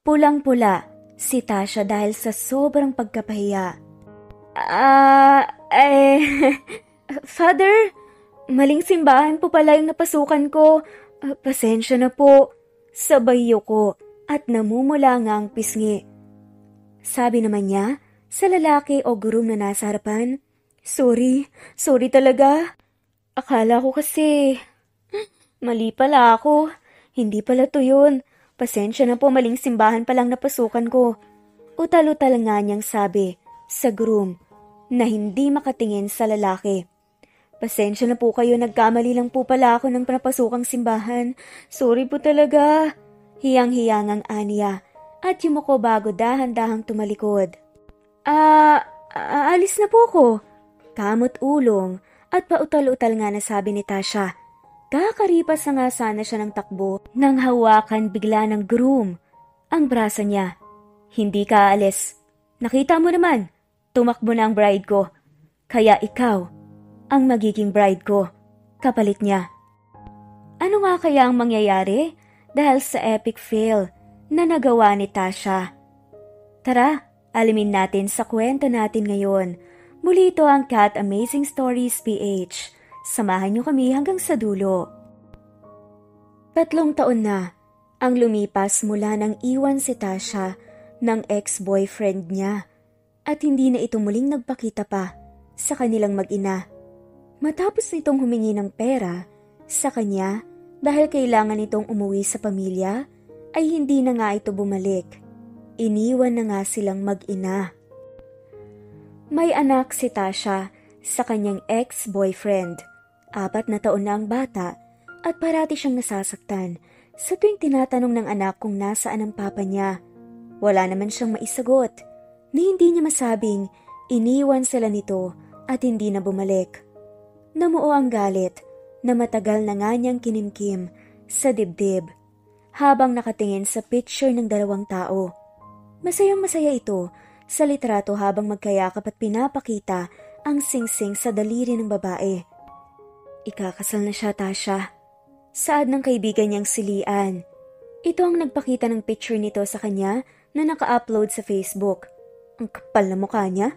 Pulang-pula si Tasha dahil sa sobrang pagkapahiya. Father, maling simbahan po pala yung napasukan ko. Pasensya na po. Sabay yuko at namumula nga ang pisngi. Sabi naman niya sa lalaki o groom na nasa harapan, Sorry talaga. Akala ko kasi, mali pala ako. Hindi pala to yun. Pasensya na po, maling simbahan palang napasukan ko. Utal-utal nga niyang sabi sa groom na hindi makatingin sa lalaki. Pasensya na po kayo, nagkamali lang po pala ako ng napasukang simbahan. Sorry po talaga. Hiyang-hiyang ang aniya at yumuko bago dahan-dahang tumalikod. Alis na po ako. Kamot ulong at pautal-utal nga nasabi ni Tasha. Kakaripas na nga sana siya ng takbo nang hawakan bigla ng groom ang braso niya. Hindi ka aalis. Nakita mo naman, tumakbo na ang bride ko. Kaya ikaw ang magiging bride ko. Kapalit niya. Ano nga kaya ang mangyayari dahil sa epic fail na nagawa ni Tasha? Tara, alamin natin sa kwento natin ngayon. Muli ito ang Cat Amazing Stories PH. Samahan niyo kami hanggang sa dulo. 3 taon na ang lumipas mula nang iwan si Tasha ng ex-boyfriend niya at hindi na ito muling nagpakita pa sa kanilang mag-ina. Matapos nitong humingi ng pera sa kanya dahil kailangan itong umuwi sa pamilya, ay hindi na nga ito bumalik. Iniwan na nga silang mag-ina. May anak si Tasha sa kanyang ex-boyfriend. 4 na taon na ang bata at parati siyang nasasaktan sa tuwing tinatanong ng anak kung nasaan ang papa niya. Wala naman siyang maisagot ni hindi niya masabing iniwan sila nito at hindi na bumalik. Namuo ang galit na matagal na nga niyang kinimkim sa dibdib habang nakatingin sa picture ng 2 tao. Masayang masaya ito sa litrato habang magkayakap at pinapakita ang singsing sa daliri ng babae. Ikakasal na siya, Tasha. Saad ng kaibigan niyang silian. Ito ang nagpakita ng picture nito sa kanya na naka-upload sa Facebook. Ang kapal na mukha niya.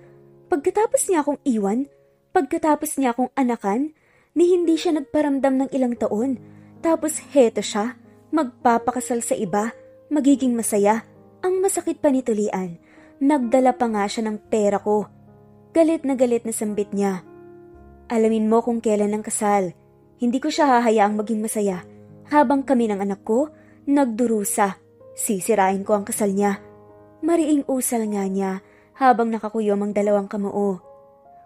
Pagkatapos niya akong iwan, pagkatapos niya akong anakan, ni hindi siya nagparamdam ng ilang taon. Tapos heto siya, magpapakasal sa iba, magiging masaya. Ang masakit pa nito, Lian, nagdala pa nga siya ng pera ko. Galit na sambit niya. Alamin mo kung kailan ang kasal. Hindi ko siya hahayaang maging masaya. Habang kami ng anak ko, nagdurusa. Sisirain ko ang kasal niya. Mariing usal nga niya habang nakakuyom ang 2 kamao.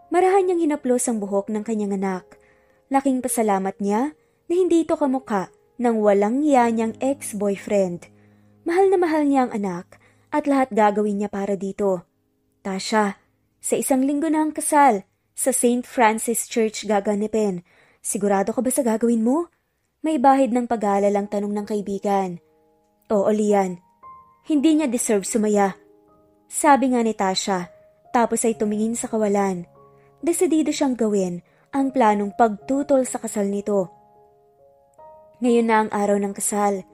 Marahan niyang hinaplos ang buhok ng kanyang anak. Laking pasalamat niya na hindi ito kamukha ng walang iya niyang ex-boyfriend. Mahal na mahal niya ang anak at lahat gagawin niya para dito. Tasha, sa 1 linggo na ang kasal. Sa St. Francis Church gaganapin. Sigurado ka ba sa gagawin mo? May bahid ng pag-aalalang tanong ng kaibigan. Oo, Lian. Hindi niya deserve sumaya. Sabi nga ni Tasha, tapos ay tumingin sa kawalan. Desidido siyang gawin ang planong pagtutol sa kasal nito. Ngayon na ang araw ng kasal.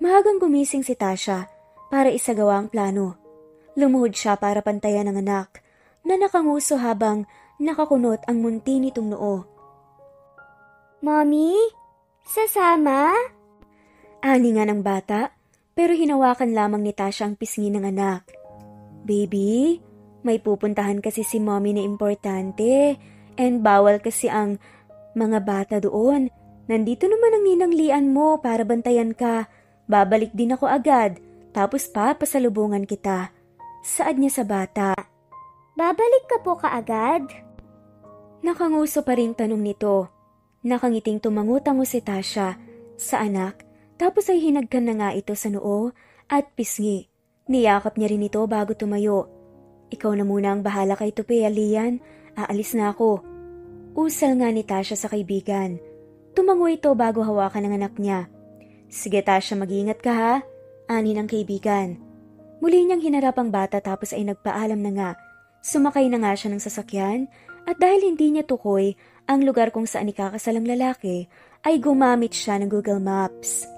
Maagang gumising si Tasha para isagawa ang plano. Lumuhod siya para pantayan ang anak na nakanguso habang nakakunot ang munti nitong noo. Mommy? Sasama? Ani nga ng bata, pero hinawakan lamang ni Tasha ang pisngi ng anak. Baby, may pupuntahan kasi si mommy na importante and bawal kasi ang mga bata doon. Nandito naman ang ninang Lian mo para bantayan ka. Babalik din ako agad, tapos pasalubungan kita. Saad niya sa bata. Babalik ka po kaagad? Nakanguso pa rin tanong nito. Nakangiting tumangutango si Tasha sa anak, tapos ay hinagkan na nga ito sa noo at pisngi. Niyakap niya rin ito bago tumayo. Ikaw na muna ang bahala kay Tupi, Lian. Aalis na ako. Usal nga ni Tasha sa kaibigan. Tumango ito bago hawakan ng anak niya. Sige Tasha, mag-iingat ka ha, ani ng kaibigan. Muli niyang hinarap ang bata tapos ay nagpaalam na nga. Sumakay na nga siya ng sasakyan at dahil hindi niya tukoy ang lugar kung saan ikakasal ang lalaki, ay gumamit siya ng Google Maps.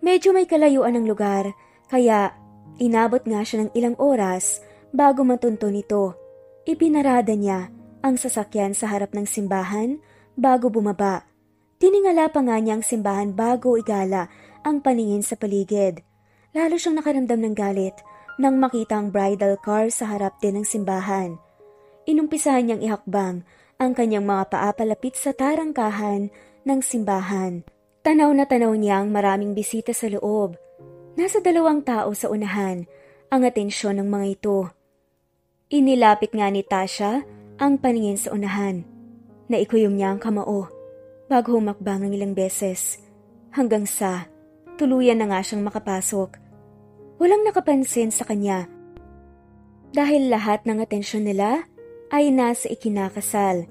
Medyo may kalayuan ng lugar Kaya inabot nga siya ng ilang oras bago matunto nito. Ipinarada niya ang sasakyan sa harap ng simbahan bago bumaba. Tiningala pa nga niya ang simbahan bago igala ang paningin sa paligid. Lalo siyang nakaramdam ng galit nang makita ang bridal car sa harap din ng simbahan. Inumpisahan niyang ihakbang ang kanyang mga paa palapit sa tarangkahan ng simbahan. Tanaw na tanaw niya ang maraming bisita sa loob. Nasa 2 tao sa unahan ang atensyon ng mga ito. Inilapit nga ni Tasha ang paningin sa unahan. Naikuyom niya ang kamao bago humakbang ng ilang beses hanggang sa tuluyan na nga siyang makapasok. Walang nakapansin sa kanya dahil lahat ng atensyon nila ay nasa ikinakasal.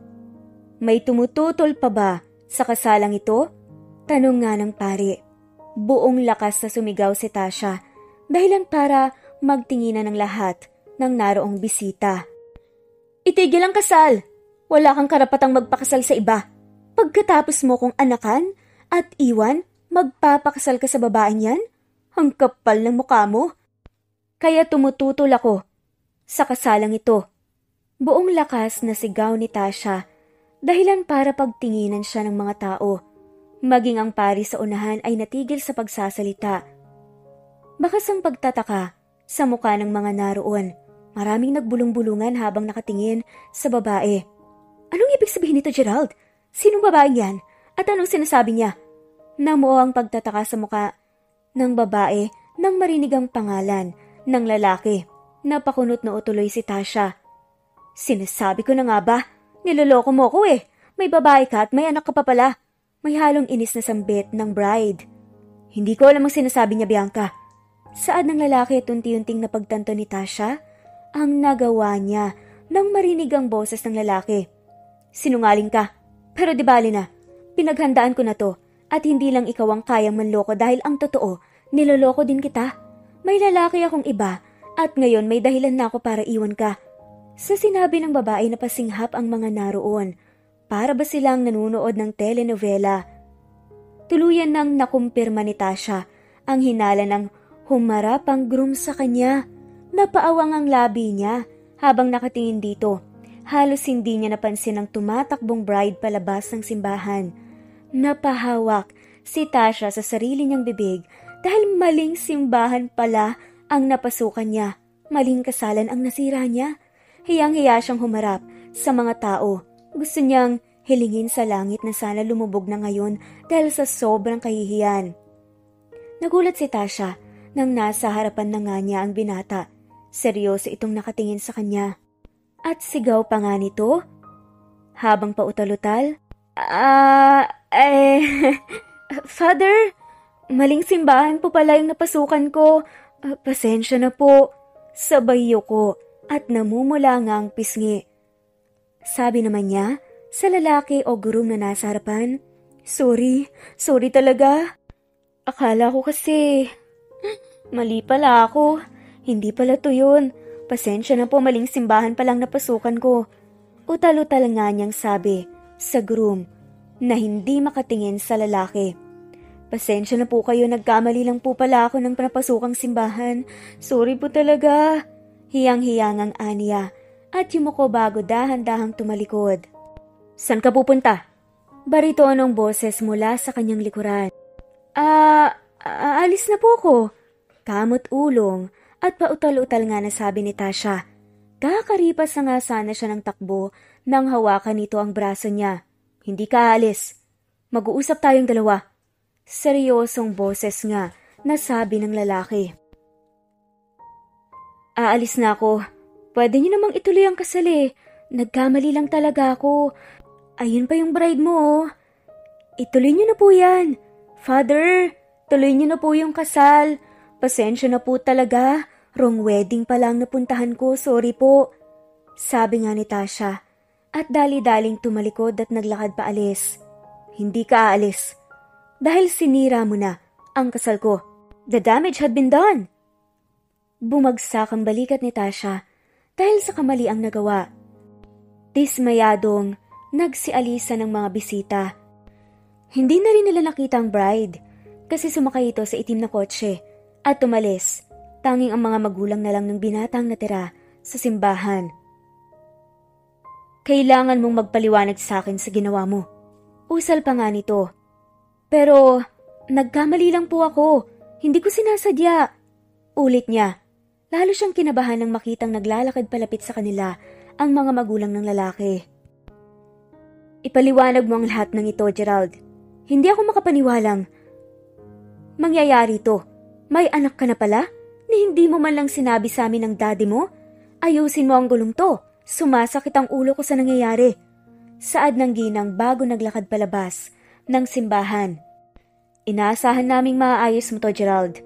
May tumututol pa ba sa kasalang ito? Tanong nga ng pari. Buong lakas na sumigaw si Tasha dahilan para magtinginan ng lahat ng naroong bisita. Itigil ang kasal! Wala kang karapatang magpakasal sa iba. Pagkatapos mo kong anakan at iwan, magpapakasal ka sa babaeng yan? Ang kapal ng mukha mo. Kaya tumututol ako sa kasalang ito. Buong lakas na sigaw ni Tasha dahilan para pagtinginan siya ng mga tao. Maging ang pari sa unahan ay natigil sa pagsasalita. Bakas ang pagtataka sa mukha ng mga naroon. Maraming nagbulong-bulungan habang nakatingin sa babae. Anong ibig sabihin nito, Gerald? Sinong babae yan? At anong sinasabi niya? Namuo ang pagtataka sa mukha ng babae nang marinig ang pangalan ng lalaki. Napakunot na tuloy si Tasha. Sinasabi ko na nga ba? Niloloko mo ko eh. May babae ka at may anak ka pa pala. May halong inis na sambit ng bride. Hindi ko alam ang sinasabi niya, Bianca. Saad ng lalaki at unti-unting napagtanto ni Tasha ang nagawa niya nang marinig ang boses ng lalaki. Sinungaling ka, pero di bali na. Pinaghandaan ko na to at hindi lang ikaw ang kayang manloko dahil ang totoo, niloloko din kita. May lalaki akong iba at ngayon may dahilan na ako para iwan ka. Sa sinabi ng babae na pasinghap ang mga naroon. Para ba silang nanunood ng telenovela? Tuluyan nang nakumpirma ni Tasha ang hinala ng humarap ang groom sa kanya. Napaawang ang labi niya habang nakatingin dito. Halos hindi niya napansin ang tumatakbong bride palabas ng simbahan. Napahawak si Tasha sa sarili niyang bibig dahil maling simbahan pala ang napasukan niya. Maling kasalan ang nasira niya. Hiyang-hiya siyang humarap sa mga tao. Gusto niyang hilingin sa langit na sana lumubog na ngayon dahil sa sobrang kahihiyan. Nagulat si Tasha nang nasa harapan na nga niya ang binata. Seryoso itong nakatingin sa kanya. At sigaw pa nga nito, habang pautal-utal, Father, maling simbahan po pala yung napasukan ko. Pasensya na po. Sabay yuko at namumula nga ang pisngi. Sabi naman niya sa lalaki o groom na nasa harapan, Sorry talaga. Akala ko kasi, mali pala ako. Hindi pala to yun. Pasensya na po, maling simbahan palang napasukan ko. Utal-utal nga niyang sabi sa groom na hindi makatingin sa lalaki. Pasensya na po kayo, nagkamali lang po pala ako ng napasukang simbahan. Sorry po talaga. Hiyang-hiyangang aniya at yumuko bago dahan-dahang tumalikod. San ka pupunta? Baritonong boses mula sa kanyang likuran. Alis na po ako. Kamot ulong at pautal-utal nga nasabi ni Tasha. Kakaripas na nga sana siya ng takbo nang hawakan nito ang braso niya. Hindi ka alis. Mag-uusap tayong dalawa. Seryosong boses nga nasabi ng lalaki. Aalis na ako. Pwede niyo namang ituloy ang kasal eh. Nagkamali lang talaga ako. Ayun pa yung bride mo oh. Ituloy niyo na po yan. Father, tuloy niyo na po yung kasal. Pasensya na po talaga. Wrong wedding pa lang napuntahan ko. Sorry po. Sabi nga ni Tasha. At dali-daling tumalikod at naglakad paalis. Hindi ka aalis. Dahil sinira mo na ang kasal ko. The damage had been done. Bumagsak ang balikat ni Tasha dahil sa kamali ang nagawa. Dismayadong nagsialisa ng mga bisita. Hindi na rin nila nakita ang bride kasi sumakay ito sa itim na kotse at tumalis Tanging ang mga magulang na lang ng binatang natira sa simbahan. Kailangan mong magpaliwanag sa akin sa ginawa mo. Usal pa nga nito. Pero, nagkamali lang po ako. Hindi ko sinasadya. Ulit niya. Lalo siyang kinabahan nang makitang naglalakad palapit sa kanila ang mga magulang ng lalaki. Ipaliwanag mo ang lahat ng ito, Gerald. Hindi ako makapaniwalang mangyayari to. May anak ka na pala? Ni hindi mo man lang sinabi sa amin ng daddy mo? Ayusin mo ang gulong to. Sumasakit ang ulo ko sa nangyayari. Saad ng ginang bago naglakad palabas ng simbahan. Inaasahan naming maaayos mo to, Gerald.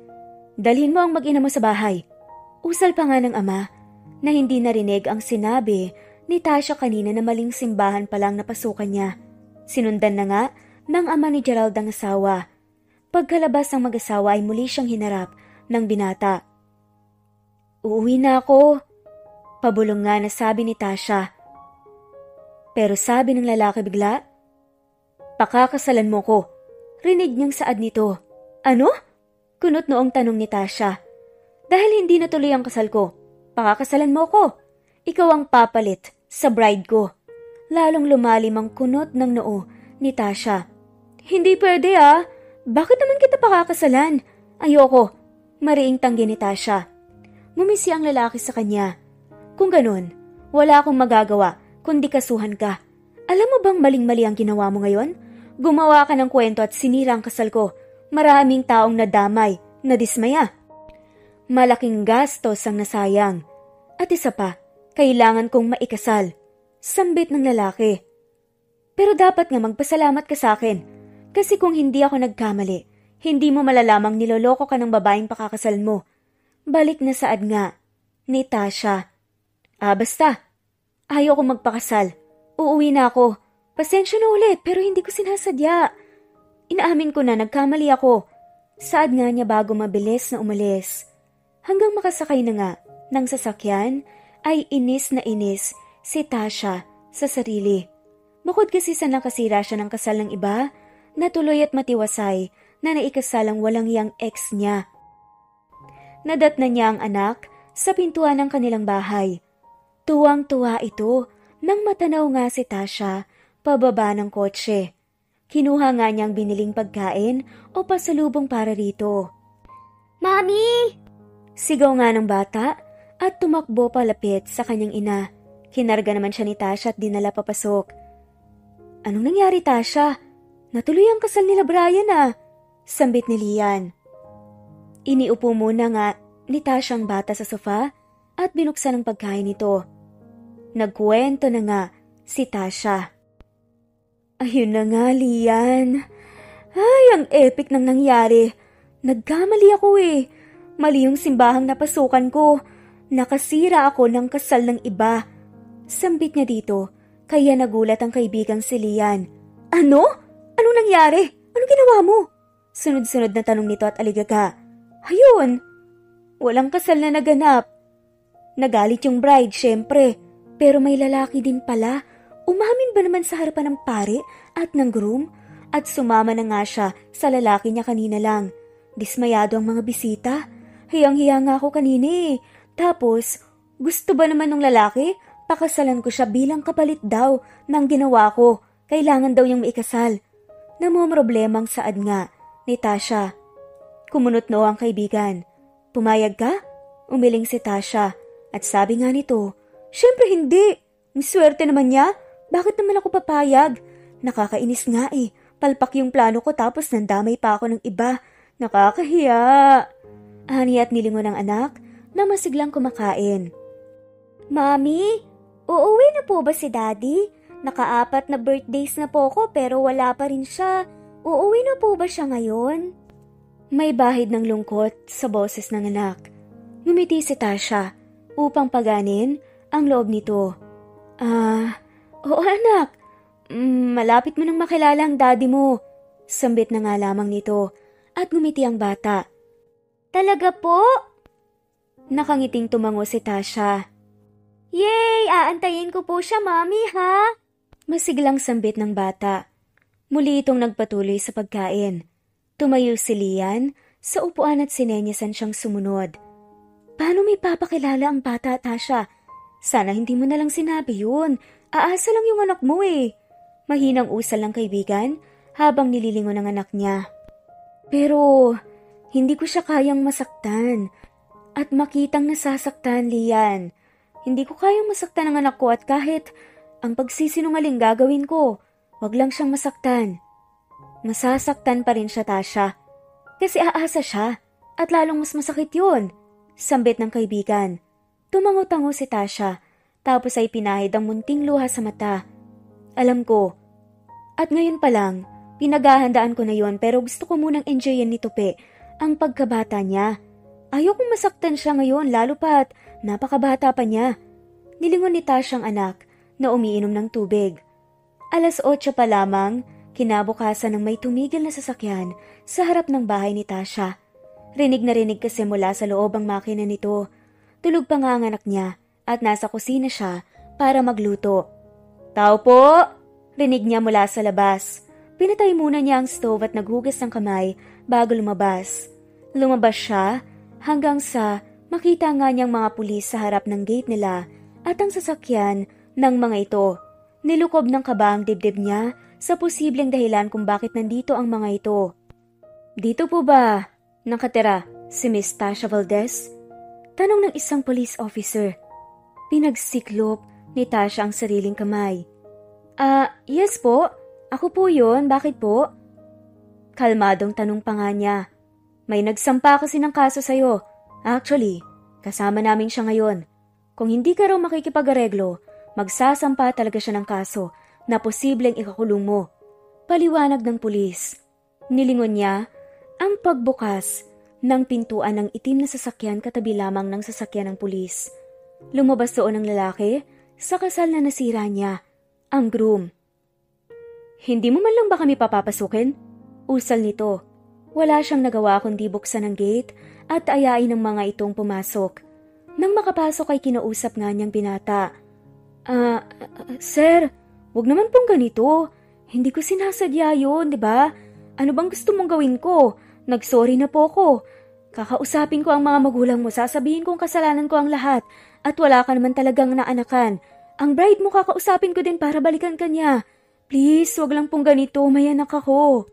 Dalhin mo ang mag-ina mo sa bahay. Usal pa nga ng ama na hindi narinig ang sinabi ni Tasha kanina na maling simbahan pa lang napasukan niya. Sinundan na nga ng ama ni Gerald ang asawa. Pagkalabas ng mag-asawa ay muli siyang hinarap ng binata. Uuwi na ako. Pabulong nga na sabi ni Tasha. Pero sabi ng lalaki bigla, pakakasalan mo ko. Rinig niyang saad nito. Ano? Kunot noong tanong ni Tasha. Dahil hindi natuloy ang kasal ko, pakakasalan mo ko. Ikaw ang papalit sa bride ko. Lalong lumalim ang kunot ng noo ni Tasha. Hindi pwede ah. Bakit naman kita pakakasalan? Ayoko. Mariing tanggi ni Tasha. Ngumisi ang lalaki sa kanya. Kung ganun, wala akong magagawa kundi kasuhan ka. Alam mo bang maling-mali ang ginawa mo ngayon? Gumawa ka ng kwento at sinira ang kasal ko. Maraming taong nadamay, nadismaya. Malaking gastos ang nasayang. At isa pa, kailangan kong maikasal. Sambit ng lalaki. Pero dapat nga magpasalamat ka sa akin. Kasi kung hindi ako nagkamali, hindi mo malalamang niloloko ka ng babaeng pakakasalan mo. Balik na saad nga ni Tasha. Basta. Ayaw ko magpakasal. Uuwi na ako. Pasensya na ulit pero hindi ko sinasadya. Inaamin ko na nagkamali ako. Saad nga niya bago mabilis na umalis. Hanggang makasakay na nga ng sasakyan ay inis na inis si Tasha sa sarili. Bukod kasi sa nakasira siya ng kasal ng iba, natuloy at matiwasay na naikasalang walang yang ex niya. Nadatna niya ang anak sa pintuan ng kanilang bahay. Tuwang-tuwa ito nang matanaw nga si Tasha pababa ng kotse. Kinuha nga niyang biniling pagkain o pasalubong para rito. Mami! Sigaw nga ng bata at tumakbo palapit sa kanyang ina. Kinarga naman siya ni Tasha at dinala papasok. Anong nangyari, Tasha? Natuloy ang kasal nila Brian ah. Sambit ni Lian. Iniupo muna nga ni Tasha ang bata sa sofa at binuksan ang pagkain nito. Nagkwento na nga si Tasha. Ayun na nga, Lian. Ay, ang epic nang nangyari. Nagkamali ako eh. Mali yung simbahang napasukan ko. Nakasira ako ng kasal ng iba. Sambit niya dito, kaya nagulat ang kaibigang si Lian. Ano? Anong nangyari? Anong ginawa mo? Sunod-sunod na tanong nito at aligaga. Ayun, walang kasal na naganap. Nagalit yung bride, syempre. Pero may lalaki din pala. Umamin ba naman sa harapan ng pare at ng groom? At sumama na nga siya sa lalaki niya kanina lang. Dismayado ang mga bisita. Hiyang-hiya nga ako kanina eh. Tapos, gusto ba naman ng lalaki? Pakasalan ko siya bilang kapalit daw ng ginawa ko. Kailangan daw niyang maikasal. Namomroblemang saad nga ni Tasha. Kumunot no ang kaibigan. Pumayag ka? Umiling si Tasha. At sabi nga nito, syempre hindi. Ang swerte naman niya. Bakit naman ako papayag? Nakakainis nga eh. Palpak yung plano ko tapos nandamay pa ako ng iba. Nakakahiya. Ani at nilingon ng anak na masiglang kumakain. Mami, uuwi na po ba si Daddy? Naka-4 na birthdays na po ko pero wala pa rin siya. Uuwi na po ba siya ngayon? May bahid ng lungkot sa boses ng anak. Ngumiti si Tasha upang paganin ang loob nito. Oo anak. Malapit mo nang makilala ang daddy mo. Sambit na nga lamang nito at ngumiti ang bata. Talaga po? Nakangiting tumango si Tasha. Yay! Aantayin ko po siya, Mami, ha? Masiglang sambit ng bata. Muli itong nagpatuloy sa pagkain. Tumayo si Lian sa upuan at sinenyasan siyang sumunod. Paano may papakilala ang bata, Tasha? Sana hindi mo na lang sinabi yun. Aasa lang yung anak mo eh. Mahinang usal ng kaibigan habang nililingon ang anak niya. Pero hindi ko siya kayang masaktan. At makitang nasasaktan, Lian. Hindi ko kayang masaktan ang anak ko at kahit ang pagsisinungaling gagawin ko, wag lang siyang masaktan. Masasaktan pa rin siya, Tasha. Kasi aasa siya at lalong mas masakit yun. Sambit ng kaibigan. Tumango-tango si Tasha, tapos ay pinahid ang munting luha sa mata. Alam ko. At ngayon pa lang, pinaghahandaan ko na yon pero gusto ko munang enjoyin ni Tupi ang pagkabata niya. Ayokong masaktan siya ngayon lalo pa't napakabata pa niya. Nilingon ni Tasha ang anak na umiinom ng tubig. 8:00 pa lamang, kinabukasan ng may tumigil na sasakyan sa harap ng bahay ni Tasha. Rinig na rinig kasi mula sa loob ang makina nito. Tulog pa nga ang anak niya at nasa kusina siya para magluto. Tao po! Rinig niya mula sa labas. Pinatay muna niya ang stove at naghugas ng kamay bago lumabas. Lumabas siya hanggang sa makita nga niyang mga pulis sa harap ng gate nila at ang sasakyan ng mga ito. Nilukob ng kaba ang dibdib niya sa posibleng dahilan kung bakit nandito ang mga ito. Dito po ba nakatira si Miss Tasha Valdez? Tanong ng isang police officer. Pinagsiklop ni Tasha ang sariling kamay. Yes po. Ako po yun. Bakit po? Kalmadong tanong pa nga niya. May nagsampa kasi ng kaso sa'yo. Actually, kasama namin siya ngayon. Kung hindi ka raw makikipag-areglo, magsasampa talaga siya ng kaso na posibleng ikakulong mo. Paliwanag ng pulis. Nilingon niya ang pagbukas ng pintuan ng itim na sasakyan katabi lamang ng sasakyan ng pulis. Lumabas doon ang lalaki sa kasal na nasira niya, ang groom. Hindi mo man lang ba kami papapasukin? Usal nito. Wala siyang nagawa kundi buksan ang gate at ayain ng mga itong pumasok. Nang makapasok ay kinausap nga niyang binata. Sir, wag naman pong ganito. Hindi ko sinasadya yun, di ba? Ano bang gusto mong gawin ko? Nagsorry na po ako. Kakausapin ko ang mga magulang mo, sasabihin kong kasalanan ko ang lahat at wala ka naman talagang naanakan. Ang bride mo kakausapin ko din para balikan ka niya. Please, wag lang pong ganito, may anak ako.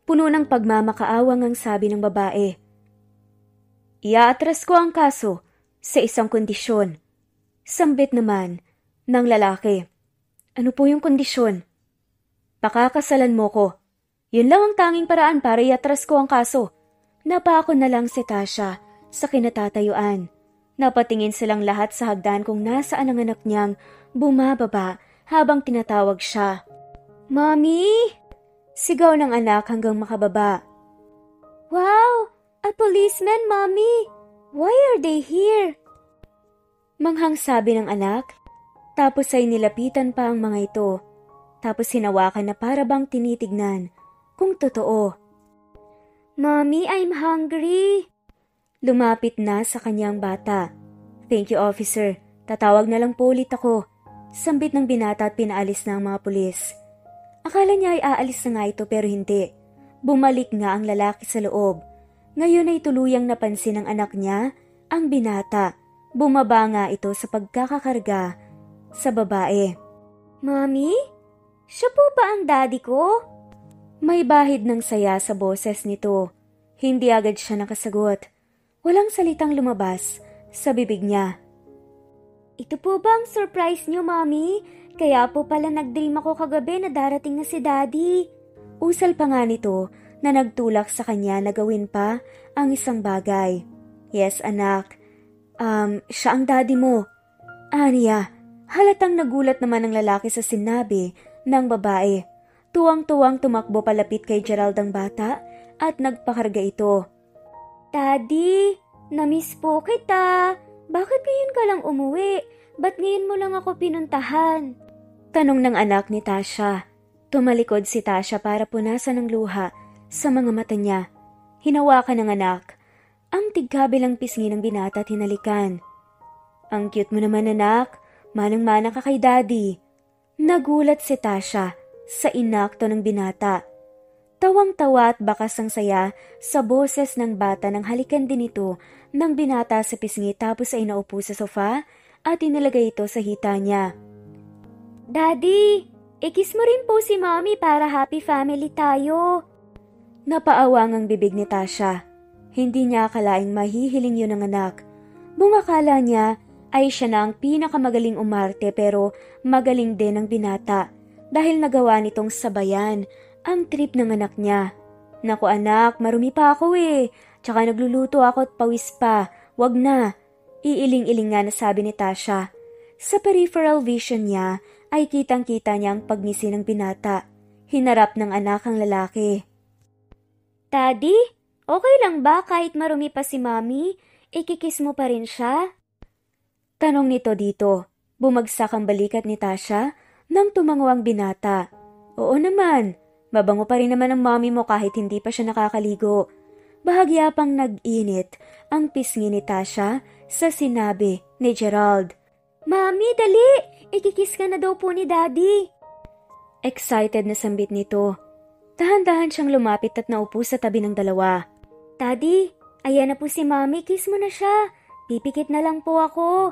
Puno ng pagmamakaawang ang sabi ng babae. Iaatras ko ang kaso sa isang kondisyon. Sambit naman ng lalaki. Ano po yung kondisyon? Pakakasalan mo ko. Yun lang ang tanging paraan para iatras ko ang kaso. Napako na lang si Tasha sa kinatatayuan. Napatingin silang lahat sa hagdan kung nasaan ang anak niyang bumababa habang tinatawag siya. Mommy! Sigaw ng anak hanggang makababa. Wow! A policeman, Mommy! Why are they here? Manghang sabi ng anak, tapos ay nilapitan pa ang mga ito. Tapos hinawakan na para bang tinitignan kung totoo. Mommy, I'm hungry. Lumapit na sa kanyang bata. Thank you, officer. Tatawag na lang po ulit ako. Sambit ng binata at pinaalis na ang mga pulis. Akala niya ay aalis na nga ito pero hindi. Bumalik nga ang lalaki sa loob. Ngayon ay tuluyang napansin ng anak niya ang binata. Bumaba nga ito sa pagkakakarga sa babae. Mommy? Siya po ba ang daddy ko? May bahid ng saya sa boses nito. Hindi agad siya nakasagot. Walang salitang lumabas sa bibig niya. Ito po ba ang surprise niyo, Mommy? Kaya po pala nag-dream ako kagabi na darating na si Daddy. Usal pa nga nito na nagtulak sa kanya na gawin pa ang isang bagay. Yes, anak. Siya ang daddy mo. Anya, halatang nagulat naman ang lalaki sa sinabi ng babae. Tuwang-tuwang tumakbo palapit kay Gerald ang bata at nagpakarga ito. Daddy, namiss po kita. Bakit ngayon ka lang umuwi? Ba't ngayon mo lang ako pinuntahan? Tanong ng anak ni Tasha. Tumalikod si Tasha para punasan ng luha sa mga mata niya. Hinawakan ng anak ang tigkabilang pisngi ng binata at hinalikan. Ang cute mo naman, anak. Manang-mana ka kay daddy. Nagulat si Tasha sa inakto ng binata. Tawang-tawa at bakas ang saya sa boses ng bata nang halikan din ito ng binata sa pisngi tapos ay naupo sa sofa at inilagay ito sa hita niya. Daddy, ikis mo rin po si Mommy para happy family tayo. Napaawang ang bibig ni Tasha. Hindi niya akalaing mahihiling yun ng anak. Bungakala niya ay siya na ang pinakamagaling umarte pero magaling din ang binata dahil nagawa nitong sabayan ang trip ng anak niya. Naku anak, marumi pa ako tsaka nagluluto ako at pawis pa. Wag na. Iiling-iling nga na sabi ni Tasha. Sa peripheral vision niya ay kitang-kita niya ang pagngisi ng binata. Hinarap ng anak ang lalaki. Daddy, okay lang ba kahit marumi pa si Mommy? Ikikis mo pa rin siya? Tanong nito dito. Bumagsak ang balikat ni Tasha nang tumango ang binata. Oo naman. Mabango pa rin naman ang mommy mo kahit hindi pa siya nakakaligo. Bahagya pang nag-init ang pisngi ni Tasha sa sinabi ni Gerald. Mommy, dali! Ikikis ka na daw po ni Daddy. Excited na sambit nito. Dahan-dahan siyang lumapit at naupo sa tabi ng dalawa. Daddy, ayan na po si Mommy, kiss mo na siya. Pipikit na lang po ako.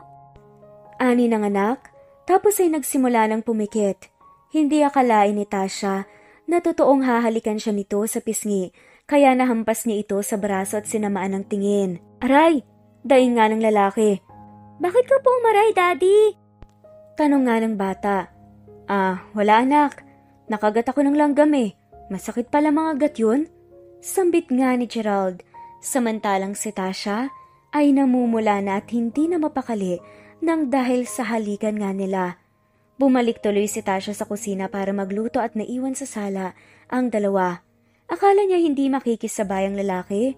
Ani ng anak, tapos ay nagsimula ng pumikit. Hindi akalain ni Tasha na totoong hahalikan siya nito sa pisngi, kaya nahampas niya ito sa braso at sinamaan ng tingin. Aray! Daing nga ng lalaki. Bakit ka po umaray, Daddy? Tanong nga ng bata. Wala anak. Nakagat ako ng langgam Masakit pala mga gat yun? Sambit nga ni Gerald. Samantalang si Tasha ay namumula na at hindi na mapakali nang dahil sa halikan nga nila. Bumalik tuloy si Tasha sa kusina para magluto at naiwan sa sala ang dalawa. Akala niya hindi makikisabay ang lalaki,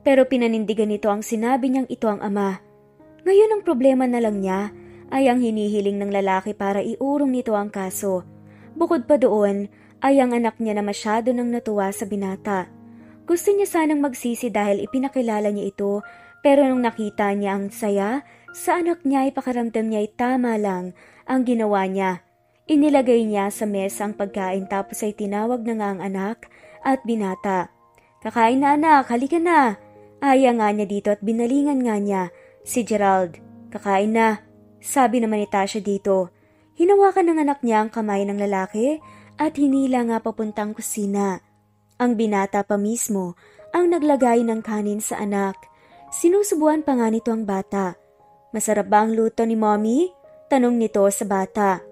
pero pinanindigan nito ang sinabi niyang ito ang ama. Ngayon ang problema na lang niya ay ang hinihiling ng lalaki para iurong nito ang kaso. Bukod pa doon ay ang anak niya na masyado nang natuwa sa binata. Gusto niya sanang magsisi dahil ipinakilala niya ito, pero nung nakita niya ang saya sa anak niya ay pakaramdam niya ay tama lang ang ginawa niya. Inilagay niya sa mesa ang pagkain tapos ay tinawag na nga ang anak at binata. Kakain na anak, halika na. Aya nga niya dito at binalingan nga niya si Gerald. Kakain na, sabi naman ni Tasha dito. Hinawakan ng anak niya ang kamay ng lalaki at hinila nga papuntang kusina. Ang binata pa mismo ang naglagay ng kanin sa anak. Sinusubuan pa nga nito ang bata. Masarap ba ang luto ni Mommy? Tanong nito sa bata.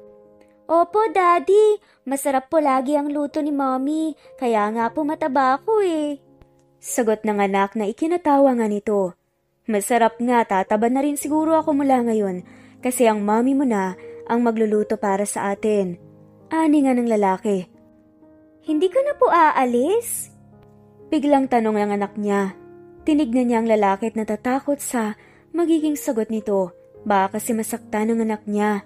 Opo, Daddy. Masarap po lagi ang luto ni Mommy. Kaya nga po mataba ako Sagot ng anak na ikinatawa nga nito. Masarap nga, tataba na rin siguro ako mula ngayon kasi ang mommy mo na ang magluluto para sa atin. Ani nga ng lalaki. Hindi ka na po aalis? Biglang tanong ng anak niya. Tinignan niya ang lalaki at natatakot sa magiging sagot nito. Baka kasi masaktan ng anak niya.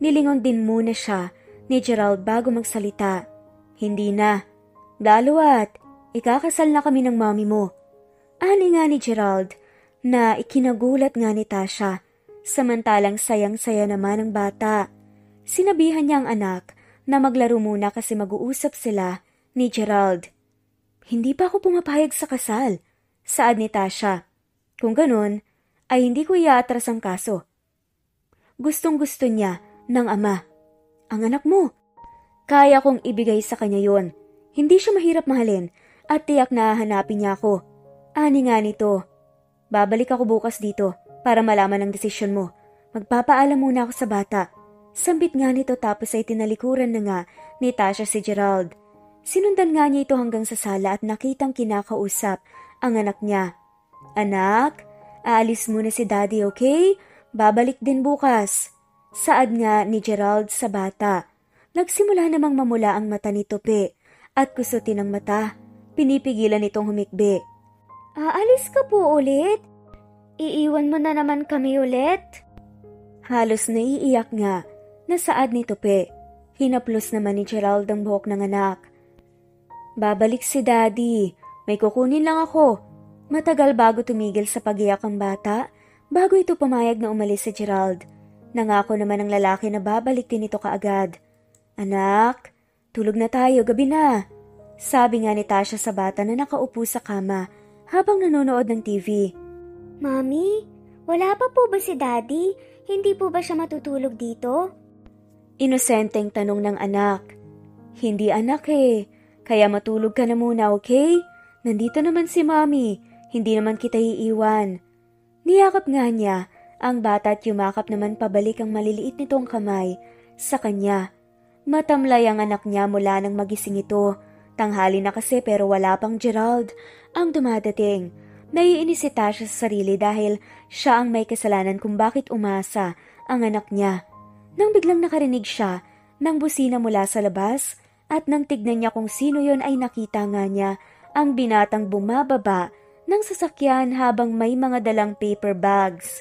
Nilingon din muna siya ni Gerald bago magsalita. Hindi na. Dalawat, ikakasal na kami ng mommy mo. Ani nga ni Gerald na ikinagulat nga ni Tasha. Samantalang sayang-saya naman ang bata. Sinabihan niya ang anak na maglaro muna kasi mag-uusap sila ni Gerald. Hindi pa ako pumapayag sa kasal, saad ni Tasha. Kung ganun, ay hindi ko iaatras ang kaso. Gustong-gusto niya ng ama. Ang anak mo. Kaya kong ibigay sa kanya yon. Hindi siya mahirap mahalin at tiyak na hahanapin niya ako. Ani nga nito. Babalik ako bukas dito para malaman ang desisyon mo. Magpapaalam muna ako sa bata. Sambit nga nito tapos ay tinalikuran na nga ni Tasha si Gerald. Sinundan nga niya ito hanggang sa sala at nakitang kinakausap ang anak niya. Anak, aalis muna si Daddy, okay? Babalik din bukas. Saad nga ni Gerald sa bata. Nagsimula namang mamula ang mata ni Tope at kusutin ang mata. Pinipigilan itong humikbi. Aalis ka po ulit? Iiwan mo na naman kami ulit? Halos naiiyak nga na saad ni Tope. Hinaplos naman ni Gerald ang buhok ng anak. Babalik si Daddy. May kukunin lang ako. Matagal bago tumigil sa pag-iyak ang bata bago ito pumayag na umalis si Gerald. Nangako naman ang lalaki na babalik din ito kaagad. Anak, tulog na tayo, gabi na. Sabi nga ni Tasha sa bata na nakaupo sa kama habang nanonood ng TV. Mami, wala pa po ba si Daddy? Hindi po ba siya matutulog dito? Inosenteng tanong ng anak. Hindi anak eh, kaya matulog ka na muna, okay? Nandito naman si Mami, hindi naman kita iiwan. Niyakap nga niya ang bata at yumakap naman pabalik ang maliliit nitong kamay sa kanya. Matamlay ang anak niya mula nang magising ito. Tanghali na kasi pero wala pang Gerald ang dumadating. Naiinis si Tasha sa sarili dahil siya ang may kasalanan kung bakit umasa ang anak niya. Nang biglang nakarinig siya ng busina mula sa labas at nang tignan niya kung sino yon ay nakita nga niya ang binatang bumababa ng sasakyan habang may mga dalang paper bags.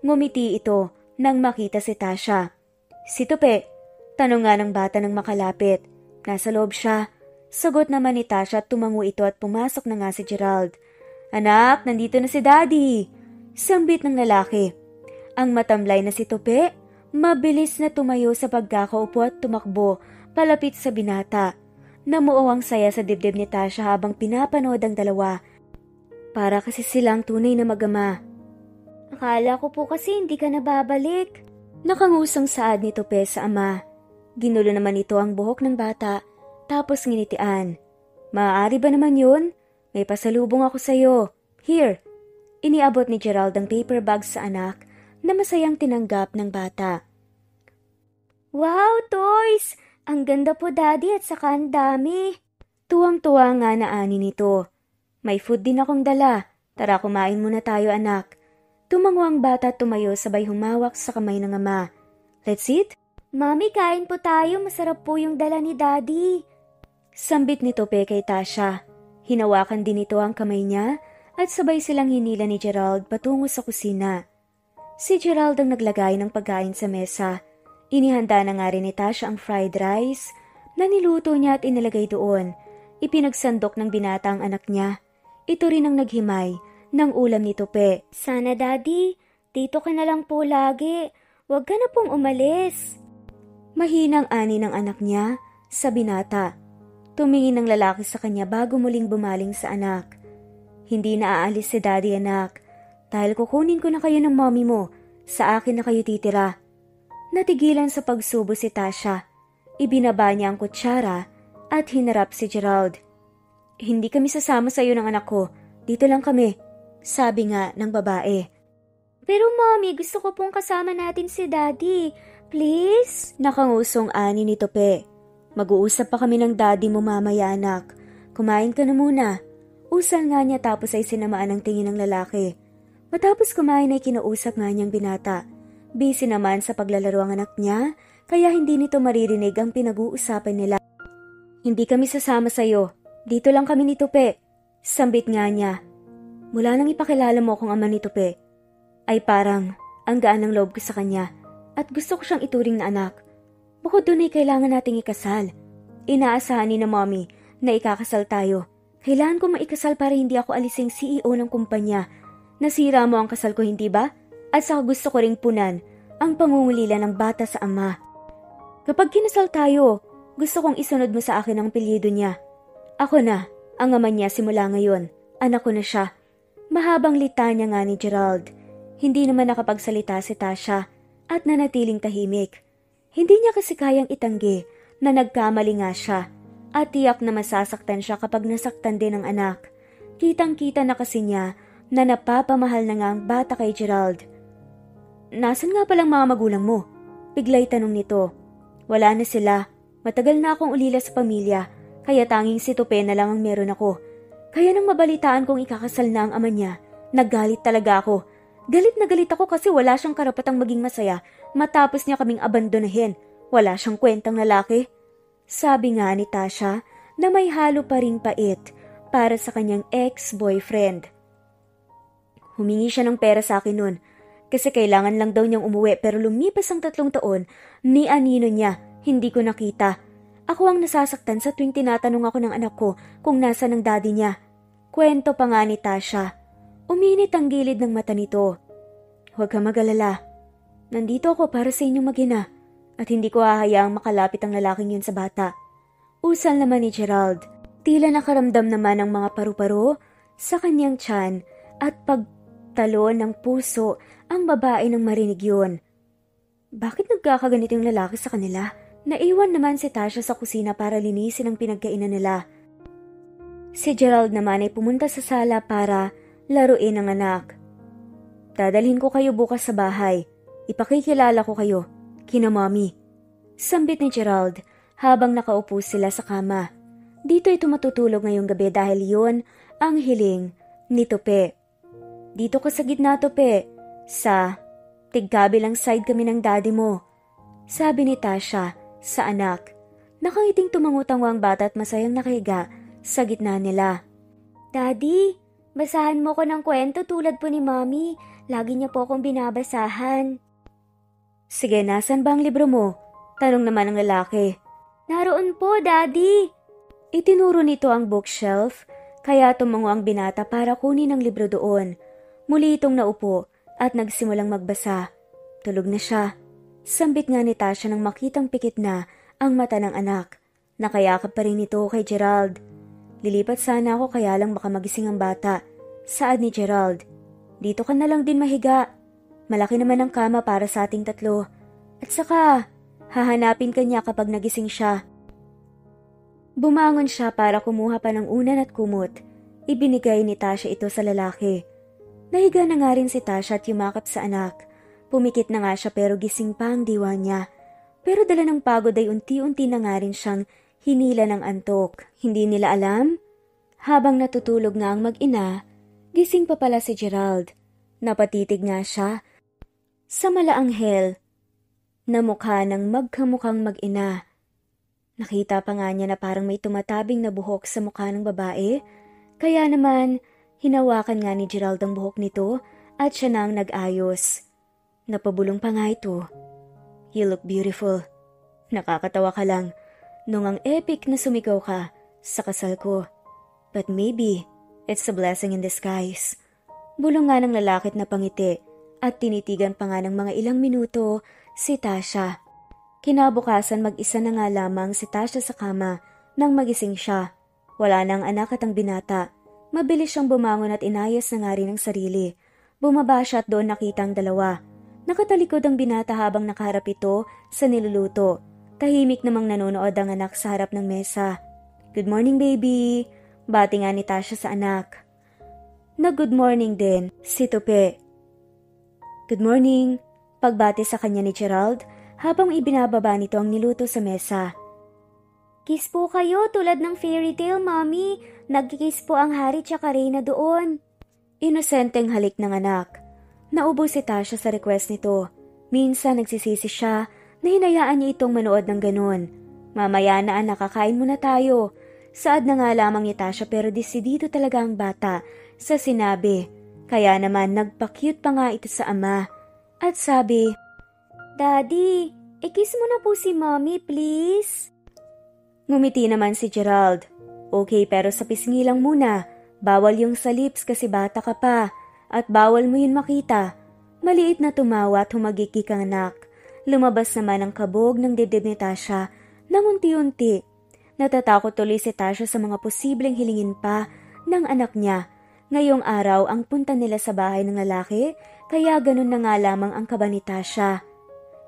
Ngumiti ito nang makita si Tasha. Si Tupe, tanong nga ng bata nang makalapit. Nasa loob siya. Sagot naman ni Tasha at tumango ito at pumasok na nga si Gerald. Anak, nandito na si Daddy. Sambit ng lalaki. Ang matamlay na si Tupe, mabilis na tumayo sa pagkakaupo at tumakbo palapit sa binata. Namuo ang saya sa dibdib ni Tasha habang pinapanood ang dalawa. Para kasi silang tunay na mag-ama. Akala ko po kasi hindi ka na babalik. Nakangusang saad ni Tupe sa ama. Ginulo naman ito ang buhok ng bata, tapos nginitian. Maaari ba naman yun? May pasalubong ako sa'yo. Here. Iniabot ni Gerald ang paper bag sa anak na masayang tinanggap ng bata. Wow, toys! Ang ganda po, Daddy, at saka ang dami. Tuwang-tuwa nga na ani nito. May food din akong dala. Tara, kumain muna tayo, anak. Tumango ang bata at tumayo sabay humawak sa kamay ng ama. Let's eat? Mami, kain po tayo. Masarap po yung dala ni Daddy. Sambit ni Tope kay Tasha. Hinawakan din ito ang kamay niya at sabay silang hinila ni Gerald patungo sa kusina. Si Gerald ang naglagay ng pagkain sa mesa. Inihanda na nga rin ni Tasha ang fried rice na niluto niya at inilagay doon. Ipinagsandok ng binata ang anak niya. Ito rin ang naghimay ng ulam ni Tope. Sana, Daddy, dito ka na lang po lagi. Huwag ka na pong umalis. Mahinang ani ng anak niya sa binata. Tumingin ang lalaki sa kanya bago muling bumaling sa anak. Hindi na aalis si Daddy, anak. Dahil kukunin ko na kayo ng mommy mo. Sa akin na kayo titira. Natigilan sa pagsubo si Tasha. Ibinaba niya ang kutsara at hinarap si Gerald. Hindi kami sasama sa iyo ng anak ko. Dito lang kami. Sabi nga ng babae. Pero Mommy, gusto ko pong kasama natin si Daddy. Please? Nakangusong ani ni Tope. Mag-uusap pa kami ng daddy mo mamaya, anak. Kumain ka na muna. Usal nga niya tapos ay sinamaan ang tingin ng lalaki. Matapos kumain ay kinausap nga niyang binata. Busy naman sa paglalaro ang anak niya, kaya hindi nito maririnig ang pinag-uusapan nila. Hindi kami sasama sa'yo. Dito lang kami ni Tope. Sambit nga niya. Mula nang ipakilala mo akong ama ni Tope, ay parang ang gaan ng loob ko sa kanya at gusto ko siyang ituring na anak. Bukod doon ay kailangan nating ikasal. Inaasahan ni na mommy na ikakasal tayo. Kailangan ko maikasal para hindi ako alising CEO ng kumpanya. Nasira mo ang kasal ko, hindi ba? At saka gusto ko ring punan ang pangungulila ng bata sa ama. Kapag kinasal tayo, gusto kong isunod mo sa akin ang apelyido niya. Ako na, ang ama niya simula ngayon. Anak ko na siya. Mahabang litanya nga ni Gerald. Hindi naman nakapagsalita si Tasha at nanatiling tahimik. Hindi niya kasi kayang itanggi na nagkamali nga siya at tiyak na masasaktan siya kapag nasaktan din ang anak. Kitang-kita na kasi niya na napapamahal na nga ang bata kay Gerald. Nasaan nga palang mga magulang mo? Biglay tanong nito. Wala na sila. Matagal na akong ulila sa pamilya, kaya tanging si Tope na lang ang meron ako. Kaya nang mabalitaan kong ikakasal na ang ama niya, naggalit talaga ako. Galit na galit ako kasi wala siyang karapatang maging masaya matapos niya kaming abandonahin. Wala siyang kwentang lalaki. Sabi nga ni Tasha na may halo pa ring pait para sa kanyang ex-boyfriend. Humingi siya ng pera sa akin noon kasi kailangan lang daw niyang umuwi pero lumipas ang 3 taon ni anino niya, hindi ko nakita. Ako ang nasasaktan sa tuwing tinatanong ako ng anak ko kung nasa ng daddy niya. Kwento pa nga ni Tasha. Uminit ang gilid ng mata nito. Huwag ka mag-alala. Nandito ako para sa inyong mag-ina at hindi ko hahayaang makalapit ang lalaking yun sa bata. Usal naman ni Gerald. Tila nakaramdam naman ng mga paru-paro sa kanyang tiyan at pagtalo ng puso ang babae nang marinig yun. Bakit nagkakaganito yung lalaki sa kanila? Naiwan naman si Tasha sa kusina para linisin ang pinagkainan nila. Si Gerald naman ay pumunta sa sala para laruin ang anak. Dadalhin ko kayo bukas sa bahay. Ipakikilala ko kayo, kina Mommy. Sambit ni Gerald habang nakaupo sila sa kama. Dito ito matutulog ngayong gabi dahil yun ang hiling ni Tope. Dito ka sa gitna, Tope. Sa tigkabilang side kami ng daddy mo. Sabi ni Tasha sa anak. Nakangiting tumangutang ang bata at masayang nakahiga sa gitna nila. Daddy, basahan mo ko ng kwento tulad po ni Mommy. Lagi niya po akong binabasahan. Sige, nasan ba ang libro mo? Tanong naman ng lalaki. Naroon po, Daddy. Itinuro nito ang bookshelf, kaya tumango ang binata para kunin ang libro doon. Muli itong naupo at nagsimulang magbasa. Tulog na siya. Sambit nga ni Tasha nang makitang pikit na ang mata ng anak. Nakayakap pa rin ito kay Gerald. Lilipat sana ako kaya lang baka magising ang bata. Saad ni Gerald. Dito ka na lang din mahiga. Malaki naman ang kama para sa ating tatlo. At saka, hahanapin ka niya kapag nagising siya. Bumangon siya para kumuha pa ng unan at kumot. Ibinigay ni Tasha ito sa lalaki. Nahiga na nga rin si Tasha at yumakap sa anak. Pumikit na nga siya pero gising pa ang diwa niya. Pero dala ng pagod ay unti-unti na nga rin siyang hinila ng antok. Hindi nila alam? Habang natutulog nga ang mag-ina, gising pa pala si Gerald. Napatitig nga siya sa malaanghel na mukha ng magkamukhang mag-ina. Nakita pa nga niya na parang may tumatabing na buhok sa mukha ng babae, kaya naman hinawakan nga ni Gerald ang buhok nito at siya na ang nag-ayos. Napabulong pa nga ito. You look beautiful. Nakakatawa ka lang nung ang epic na sumigaw ka sa kasal ko. But maybe it's a blessing in disguise. Bulong nga ng lalakit na pangiti at tinitigan pa nga ng mga ilang minuto si Tasha. Kinabukasan mag-isa na nga lamang si Tasha sa kama nang magising siya. Wala na ang anak at ang binata. Mabilis siyang bumangon at inayos na nga rin ang sarili. Bumaba siya at doon nakita ang dalawa. Nakatalikod ang binata habang nakaharap ito sa niluluto. Tahimik namang nanonood ang anak sa harap ng mesa. Good morning, baby. Bati nga ni Tasha sa anak. Good morning din si Tope. Good morning. Pagbati sa kanya ni Gerald habang ibinababa nito ang niluto sa mesa. Kiss po kayo tulad ng fairy tale, Mommy. Nagkikiss po ang hari tsaka Reyna doon. Inosenteng halik ng anak. Naubo si Tasha sa request nito. Minsan nagsisisi siya na hinayaan niya itong manood ng ganun. Mamaya na anak, kakain muna tayo. Saad na nga lamang ni Tasha pero desidido talaga ang bata sa sinabi. Kaya naman nagpa-cute pa nga ito sa ama. At sabi, Daddy, ikiss mo na po si Mommy, please. Ngumiti naman si Gerald. Okay, pero sa pisngi lang muna. Bawal yung sa lips kasi bata ka pa. At bawal mo yun makita. Maliit na tumawa at humagikik ang anak. Lumabas naman ang kabog ng dibdib ni Tasha nang unti-unti. Natatakot tuloy si Tasha sa mga posibleng hilingin pa ng anak niya. Ngayong araw ang punta nila sa bahay ng lalaki, kaya ganun na nga lamang ang kaba ni Tasha.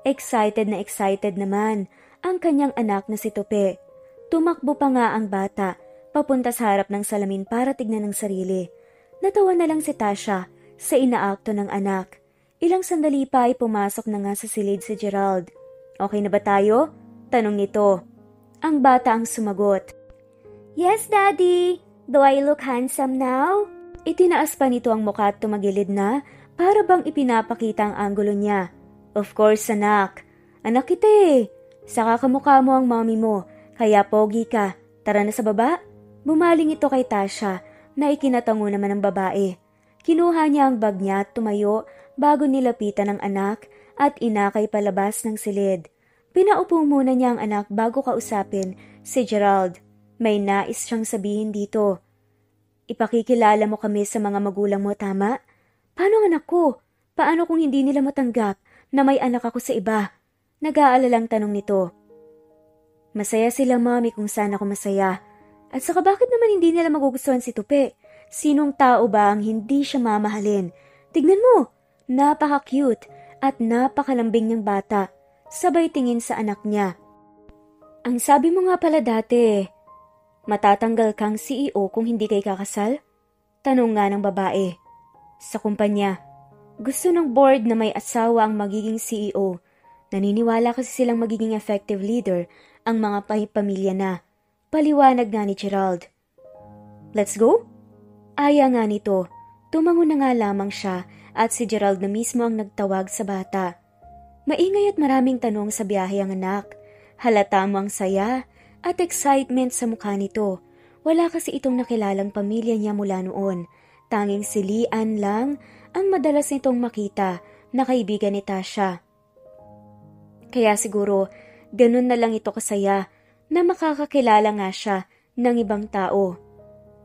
Excited na excited naman ang kanyang anak na si Tope. Tumakbo pa nga ang bata, papunta sa harap ng salamin para tignan ng sarili. Natawa na lang si Tasha sa inaakto ng anak. Ilang sandali pa ay pumasok na nga sa silid si Gerald. Okay na ba tayo? Tanong nito. Ang bata ang sumagot. Yes, Daddy. Do I look handsome now? Itinaas pa nito ang mukha at tumagilid na para bang ipinapakita ang anggulo niya. Of course, anak. Anak kita eh. Saka kamukha mo ang mommy mo, kaya pogi ka. Tara na sa baba. Bumaling ito kay Tasha na ikinatango naman ng babae. Kinuha niya ang bag niya at tumayo bago nilapitan ng anak at inakay palabas ng silid. Pinaupo muna niya ang anak bago kausapin si Gerald. May nais siyang sabihin dito. Ipakikilala mo kami sa mga magulang mo, tama? Paano ang anak ko? Paano kung hindi nila matanggap na may anak ako sa iba? Nag-aalalang tanong nito. Masaya sila, Mommy, kung saan ako masaya. At saka bakit naman hindi nila magugustuhan si Tupe? Sinong tao ba ang hindi siya mamahalin? Tignan mo, napaka-cute at napakalambing niyang bata. Sabay tingin sa anak niya. Ang sabi mo nga pala dati, matatanggal kang CEO kung hindi kay kakasal? Tanong nga ng babae. Sa kumpanya, gusto ng board na may asawa ang magiging CEO. Naniniwala kasi silang magiging effective leader ang mga pamilya na. Paliwanag nga ni Gerald. Let's go? Aya nga nito. Tumango na nga lamang siya at si Gerald na mismo ang nagtawag sa bata. Maingay at maraming tanong sa biyahe ang anak. Halata mo ang saya at excitement sa mukha nito. Wala kasi itong nakilalang pamilya niya mula noon. Tanging si Lian lang ang madalas nitong makita na kaibigan ni Tasha. Kaya siguro, ganun na lang ito kasaya na makakakilala nga siya ng ibang tao.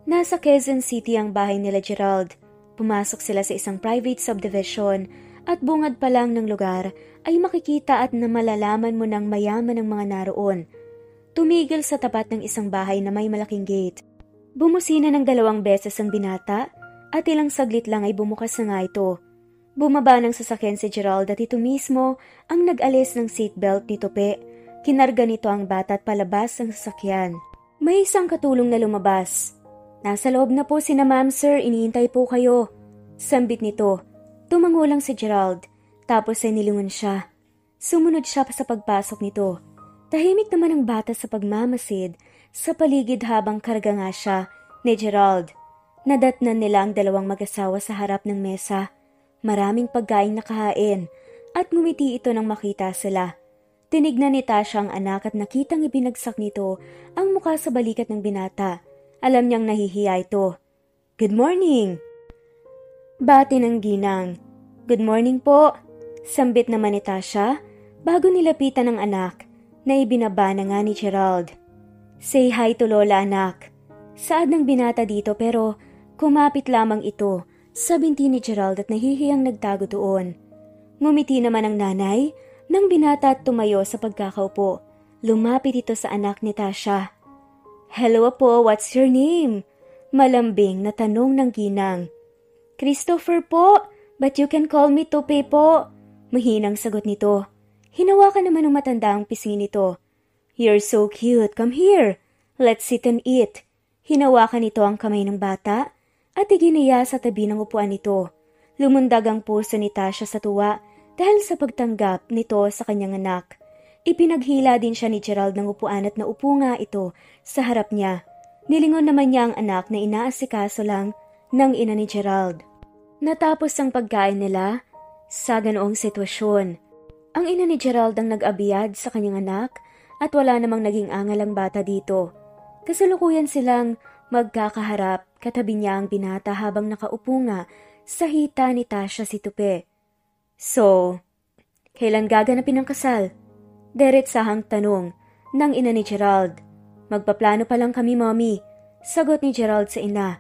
Nasa Quezon City ang bahay nila Gerald. Pumasok sila sa isang private subdivision at bungad pa lang ng lugar ay makikita at na malalaman mo ng mayaman ng mga naroon. Tumigil sa tapat ng isang bahay na may malaking gate. Bumusina ng 2 beses ang binata at ilang saglit lang ay bumukas na nga ito. Bumaba ng sasakyan si Gerald at ito mismo ang nag-alis ng seatbelt ni Tupe. Kinarga nito ang bata at palabas ng sasakyan. May isang katulong na lumabas. Nasa loob na po sina ma'am sir, iniintay po kayo. Sambit nito. Tumango lang si Gerald, tapos ay nilingon siya. Sumunod siya sa pagpasok nito. Tahimik naman ang bata sa pagmamasid sa paligid habang karga nga siya ni Gerald. Nadatnan nila ang 2 mag-asawa sa harap ng mesa. Maraming pagkain nakahain at ngumiti ito nang makita sila. Tinignan ni Tasha ang anak at nakitang ibinagsak nito ang mukha sa balikat ng binata. Alam niyang nahihiya ito. Good morning! Bati ng ginang. Good morning po! Sambit naman ni Tasha bago nilapitan ng anak na ibinaba na nga ni Gerald. Say hi to Lola anak. Saad ng binata dito pero kumapit lamang ito sa binti ni Gerald at nahihiyang nagtago doon. Ngumiti naman ang nanay nang binata at tumayo sa pagkakaupo. Lumapit ito sa anak ni Tasha. Hello po, what's your name? Malambing na tanong ng ginang. Christopher po, but you can call me Tupe po. Mahinang sagot nito. Hinawakan naman ng matanda ang pisngi nito. You're so cute, come here. Let's sit and eat. Hinawakan nito ang kamay ng bata at iginiya sa tabi ng upuan nito. Lumundag ang puso ni Tasha sa tuwa dahil sa pagtanggap nito sa kanyang anak. Ipinaghila din siya ni Gerald ng upuan at naupo nga ito sa harap niya. Nilingon naman niya ang anak na inaasikaso lang ng ina ni Gerald. Natapos ang pagkain nila sa ganoong sitwasyon. Ang ina ni Gerald ang nag-abiyad sa kanyang anak at wala namang naging angal ang bata dito. Kasalukuyan silang magkakaharap, katabi niya ang binata habang nakaupo nga sa hita ni Tasha si Tupe. So, kailan gaganapin ang kasal? Diretsahang tanong ng ina ni Gerald. Magpaplano pa lang kami, mommy. Sagot ni Gerald sa ina.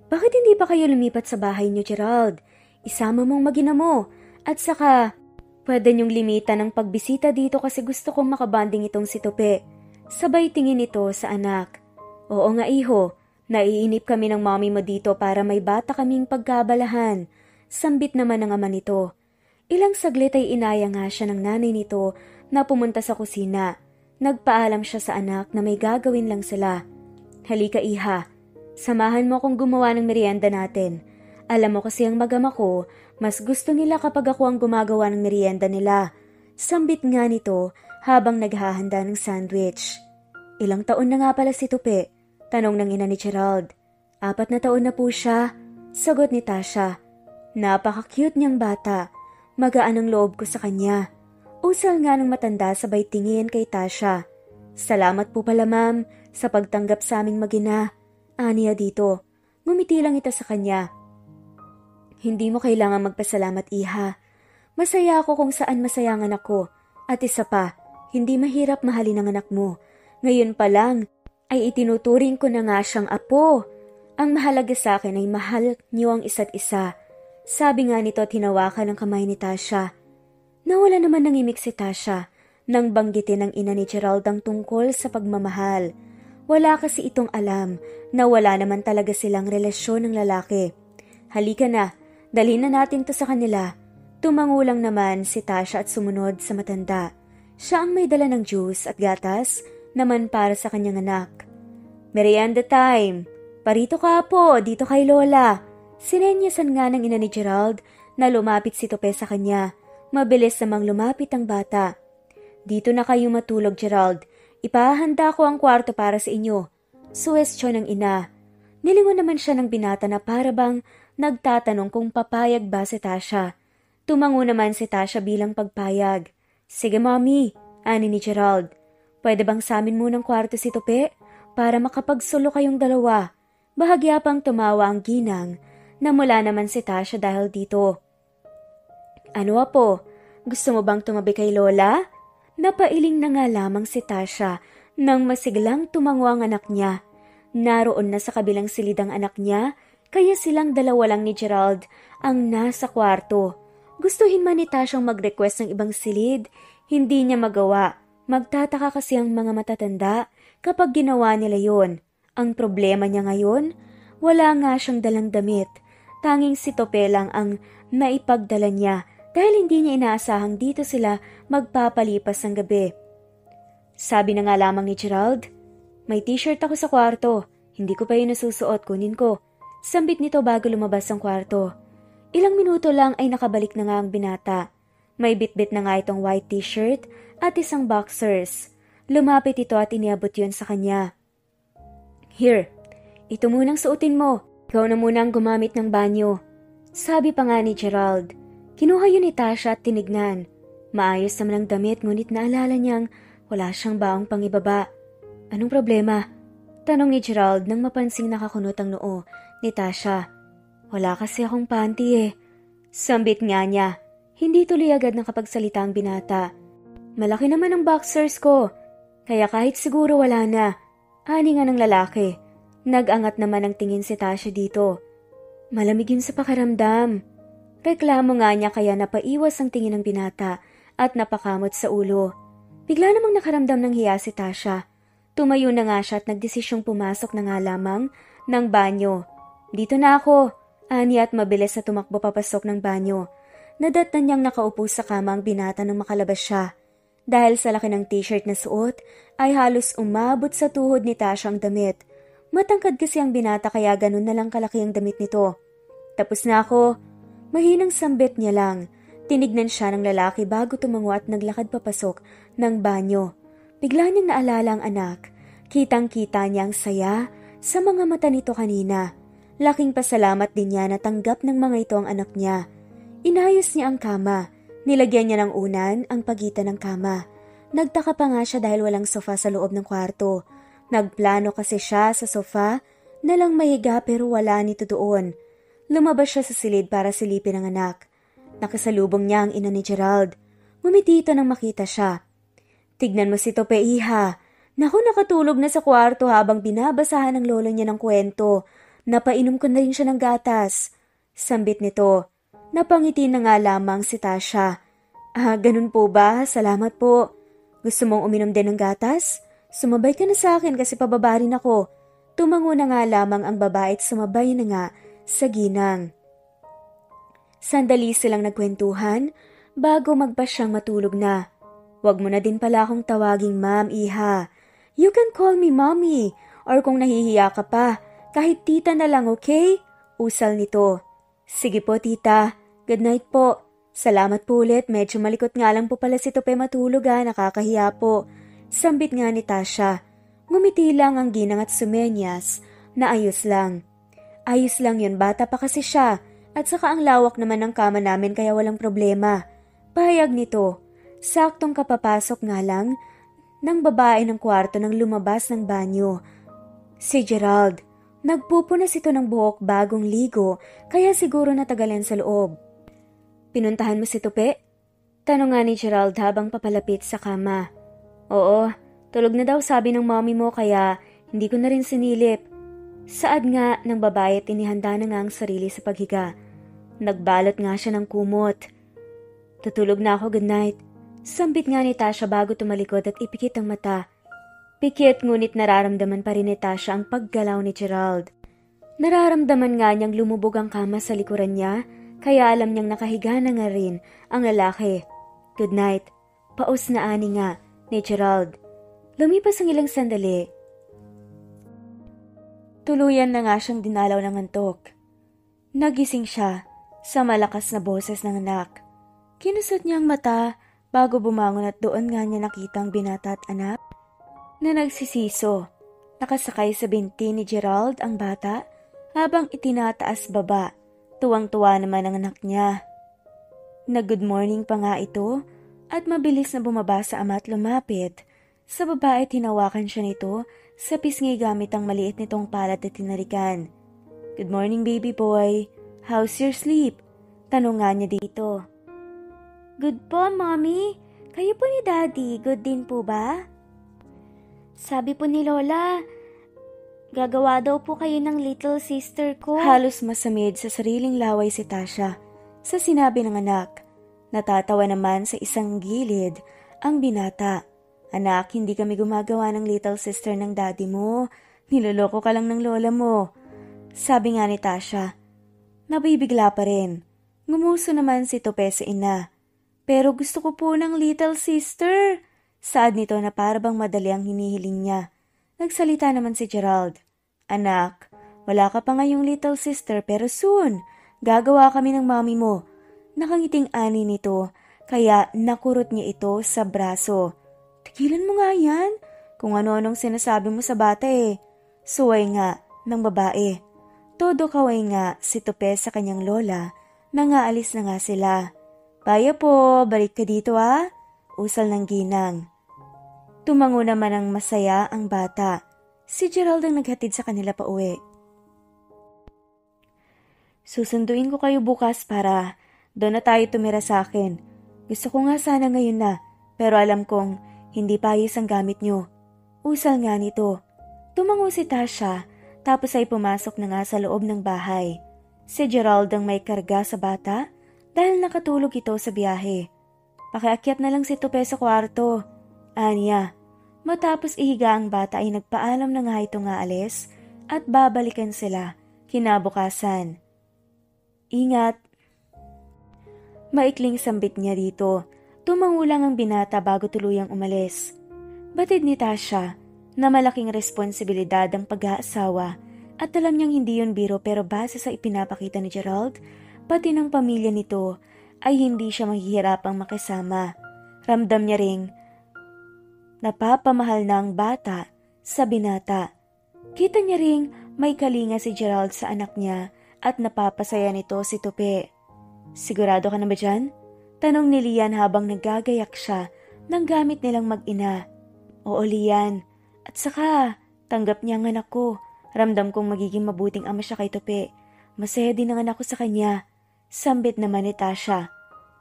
Bakit hindi pa kayo lumipat sa bahay niyo, Gerald? Isama mong mag-ina mo. At saka, pwede niyong limitan ang pagbisita dito kasi gusto kong makabanding itong si Tupe. Sabay tingin ito sa anak. Oo nga iho, naiinip kami ng mommy mo dito para may bata kaming pagkabalahan. Sambit naman ng ama nito. Ilang saglit ay inaya nga siya ng nanay nito na pumunta sa kusina. Nagpaalam siya sa anak na may gagawin lang sila. Halika iha, samahan mo akong gumawa ng merienda natin. Alam mo kasi ang mag-ama ko, mas gusto nila kapag ako ang gumagawa ng merienda nila. Sambit nga nito habang naghahanda ng sandwich. Ilang taon na nga pala si Tupe? Tanong ng ina ni Gerald. 4 na taon na po siya, sagot ni Tasha. Napaka-cute niyang bata. Magaan ang loob ko sa kanya. Usal nga ng matanda sabay tingin kay Tasha. Salamat po pala ma'am sa pagtanggap sa aming mag-ina. Aniya dito. Ngumiti lang ito sa kanya. Hindi mo kailangan magpasalamat iha. Masaya ako kung saan masaya ang anak ko. At isa pa, hindi mahirap mahalin ang anak mo. Ngayon pa lang ay itinuturing ko na nga siyang apo. Ang mahalaga sa akin ay mahal niyo ang isa't isa. Sabi nga nito at hinawakan ng kamay ni Tasha. Nawala naman ng imik si Tasha nang banggitin ng ina ni Gerald ang tungkol sa pagmamahal. Wala kasi itong alam na wala naman talaga silang relasyon ng lalaki. Halika na, dalhin na natin to sa kanila. Tumangulang naman si Tasha at sumunod sa matanda. Siya ang may dala ng juice at gatas naman para sa kanyang anak. Merienda time! Parito ka po, dito kay Lola. Sinenyasan nga ng ina ni Gerald na lumapit si Tope sa kanya. Mabilis namang lumapit ang bata. Dito na kayo matulog, Gerald. Ipahanda ko ang kwarto para sa inyo. Suwestyon ng ina. Nilingon naman siya ng binata na para bang nagtatanong kung papayag ba si Tasha. Tumango naman si Tasha bilang pagpayag. Sige mommy, ani ni Gerald. Pwede bang sa amin munang kwarto si Tope? Para makapagsulo kayong dalawa. Bahagya pang tumawa ang ginang na mula naman si Tasha dahil dito. Ano apo? Gusto mo bang tumabi kay Lola? Napailing na nga lamang si Tasha nang masiglang tumango ang anak niya. Naroon na sa kabilang silid ang anak niya, kaya silang dalawa lang ni Gerald ang nasa kwarto. Gustuhin man ni Tasha mag-request ng ibang silid, hindi niya magawa. Magtataka kasi ang mga matatanda kapag ginawa nila yon. Ang problema niya ngayon, wala nga siyang dalang damit. Tanging si Tope lang ang naipagdala niya dahil hindi niya inaasahang dito sila magpapalipas ng gabi. Sabi na nga lamang ni Gerald, may t-shirt ako sa kwarto, hindi ko pa yun nasusuot, kunin ko. Sambit nito bago lumabas ang kwarto. Ilang minuto lang ay nakabalik na nga ang binata. May bitbit na nga itong white t-shirt at isang boxers. Lumapit ito at iniabot yun sa kanya. Here, ito munang suotin mo. Ikaw na munang gumamit ng banyo. Sabi pa nga ni Gerald. Kinuha yun ni Tasha at tinignan. Maayos naman ang damit ngunit naalala niyang wala siyang baong pangibaba. Anong problema? Tanong ni Gerald nang mapansing nakakunot ang noo ni Tasha. Wala kasi akong panty eh. Sambit nga niya. Hindi tuloy agad nakapagsalita ang binata. Malaki naman ang boxers ko. Kaya kahit siguro wala na. Ani nga ng lalaki. Nag-angat naman ang tingin si Tasha dito. Malamig yun sa pakiramdam. Reklamo nga niya kaya napaiwas ang tingin ng binata at napakamot sa ulo. Bigla namang nakaramdam ng hiya si Tasha. Tumayo na nga siya at nagdesisyong pumasok na nga lamang ng banyo. Dito na ako, ani at mabilis na tumakbo papasok ng banyo. Nadatnan niyang nakaupo sa kama ang binata nang makalabas siya. Dahil sa laki ng t-shirt na suot, ay halos umabot sa tuhod ni Tasha ang damit. Matangkad kasi ang binata kaya ganun na lang kalaki ang damit nito. Tapos na ako. Mahinang sambit niya lang. Tinignan siya ng lalaki bago tumango at naglakad papasok ng banyo. Bigla niyang naalala ang anak. Kitang-kita niya ang saya sa mga mata nito kanina. Laking pasalamat din niya na tanggap ng mga ito ang anak niya. Inayos niya ang kama. Nilagyan niya ng unan ang pagitan ng kama. Nagtaka pa nga siya dahil walang sofa sa loob ng kwarto. Nagplano kasi siya sa sofa na lang mahiga pero wala nito doon. Lumabas siya sa silid para silipin ang anak. Nakasalubong niya ang ina ni Gerald. Ngumiti ito nang makita siya. Tignan mo si Tope, iha. Naku, nakatulog na sa kwarto habang binabasahan ng lolo niya ng kwento. Napainom ko na rin siya ng gatas. Sambit nito. Napangiti na nga lamang si Tasha. Ganun po ba? Salamat po. Gusto mong uminom din ng gatas? Sumabay ka na sa akin kasi pababa rin ako. Tumango na nga lamang ang babae at sumabay na nga sa ginang. Sandali silang nagkwentuhan bago magpasyang matulog na. Huwag mo na din pala akong tawaging ma'am, iha. You can call me mommy or kung nahihiya ka pa, kahit tita na lang, okay? Usal nito. Sige po, tita. Good night po. Salamat po ulit. Medyo malikot nga lang po pala si Tope matulog nakakahiya po. Sambit nga ni Tasha. Ngumiti lang ang ginang at sumenyas na ayos lang. Ayos lang yun, bata pa kasi siya. At saka ang lawak naman ng kama namin kaya walang problema. Pahayag nito. Saktong kapapasok nga lang ng babae ng kwarto nang lumabas ng banyo. Si Gerald. Nagpupunas ito ng buhok bagong ligo kaya siguro natagalan sa loob. Pinuntahan mo si Tope? Tanong nga ni Gerald habang papalapit sa kama. Oo, tulog na daw sabi ng mommy mo kaya hindi ko na rin sinilip. Saad nga ng babae at inihanda na nga ang sarili sa paghiga. Nagbalot nga siya ng kumot. Tutulog na ako, good night. Sambit nga ni Tasha bago tumalikod at ipikit ang mata. Pikit ngunit nararamdaman pa rin ni Tasha ang paggalaw ni Gerald. Nararamdaman nga niyang lumubog ang kama sa likuran niya, kaya alam niyang nakahiga na nga rin ang lalaki. Good night. Paus na ani nga ni Gerald. Lumipas ang ilang sandali. Tuluyan na nga siyang dinalaw ng antok. Nagising siya sa malakas na boses ng anak. Kinusot niya ang mata bago bumangon at doon nga niya nakitang binata at anak na nagsisiso. Nakasakay sa binti ni Gerald ang bata habang itinataas baba. Tuwang-tuwa naman ang anak niya. Nag-good morning pa nga ito at mabilis na bumaba sa ama at lumapit. Sa babae tinawakan siya nito sa pisngi gamit ang maliit nitong palad at tinarikan. Good morning baby boy. How's your sleep? Tanong nga niya dito. Good po, Mommy. Kayo po ni Daddy, good din po ba? Sabi po ni Lola, gagawa daw po kayo ng little sister ko. Halos masamid sa sariling laway si Tasha sa sinabi ng anak. Natatawa naman sa isang gilid ang binata. Anak, hindi kami gumagawa ng little sister ng daddy mo. Niloloko ka lang ng lola mo. Sabi nga ni Tasha. Nabibigla pa rin. Ngumuso naman si Tope sa ina. Pero gusto ko po ng little sister. Saad nito na parabang madali ang hinihiling niya. Nagsalita naman si Gerald. Anak, wala ka pa ngayong little sister pero soon, gagawa kami ng mami mo. Nakangiting ani nito, kaya nakurot niya ito sa braso. Tigilan mo nga yan, kung ano-anong sinasabi mo sa bata eh. Suway nga ng babae. Todo kaway nga si Tope sa kanyang lola, nangaalis na nga sila. Baya po, balik ka dito ah. Usal ng ginang. Tumango naman ang masaya ang bata. Si Gerald ang naghatid sa kanila pa uwi. Susunduin ko kayo bukas para doon na tayo tumira sa akin. Gusto ko nga sana ngayon na, pero alam kong hindi payos ang gamit nyo. Usal nga nito. Tumango si Tasha, tapos ay pumasok na nga sa loob ng bahay. Si Gerald ang may karga sa bata dahil nakatulog ito sa biyahe. Pakiakyat na lang si Tope sa kwarto. Anya, matapos ihiga ang bata ay nagpaalam na nga ito nga alis at babalikan sila kinabukasan. Ingat! Maikling sambit niya dito. Tumango lang ang binata bago tuluyang umalis. Batid ni Tasha na malaking responsibilidad ang pag-aasawa at alam niyang hindi yun biro pero base sa ipinapakita ni Gerald, pati ng pamilya nito ay hindi siya maghihirapang makisama. Ramdam niya ring napapamahal na ang bata sa binata. Kita niya ring may kalinga si Gerald sa anak niya at napapasaya nito si Tope. Sigurado ka na ba dyan? Tanong ni Lian habang naggagayak siya ng gamit nilang mag-ina. Oo Lian, at saka tanggap niya ang anak ko. Ramdam kong magiging mabuting ama siya kay Tope. Masaya din ang anak ko sa kanya. Sambit naman ni Tasha.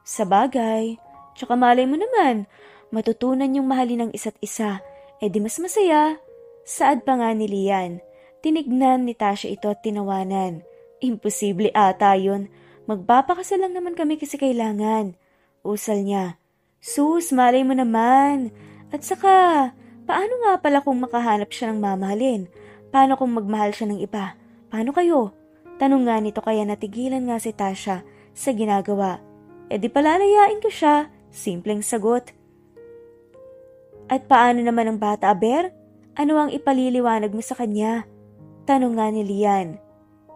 Sabagay, tsaka malay mo naman, matutunan yung mahalin ng isa't isa, di mas masaya. Saad pa nga ni Lian. Tinignan ni Tasha ito at tinawanan. Imposible ata yun. Magpapakasal lang naman kami kasi kailangan. Usal niya. Sus, malay mo naman. At saka, paano nga pala kung makahanap siya ng mamahalin? Paano kung magmahal siya ng iba? Paano kayo? Tanong nga nito kaya natigilan nga si Tasha sa ginagawa. Di palalayain ko siya. Simpleng sagot. At paano naman ang bata, Aber? Ano ang ipaliliwanag mo sa kanya? Tanong nga ni Lian.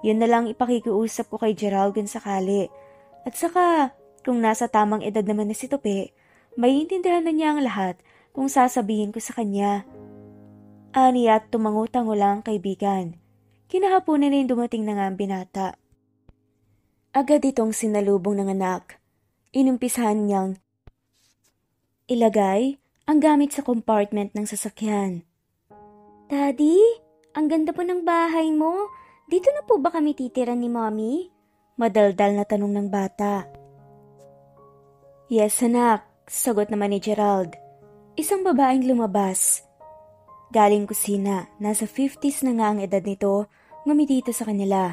Yun na lang ipakikiusap ko kay Gerald kung sakali. At saka, kung nasa tamang edad naman na si Tope, maiintindihan na niya ang lahat kung sasabihin ko sa kanya. Ani at tumango-tango lang ang kaibigan. Kinahaponan na yung dumating na nga ang binata. Agad itong sinalubong ng anak. Inumpisahan niyang ilagay ang gamit sa compartment ng sasakyan. Daddy, ang ganda po ng bahay mo. Dito na po ba kami titira ni Mommy? Madaldal na tanong ng bata. Yes anak, sagot naman ni Gerald. Isang babaeng lumabas. Galing kusina, nasa 50s na nga ang edad nito, ngumiti sa kanila.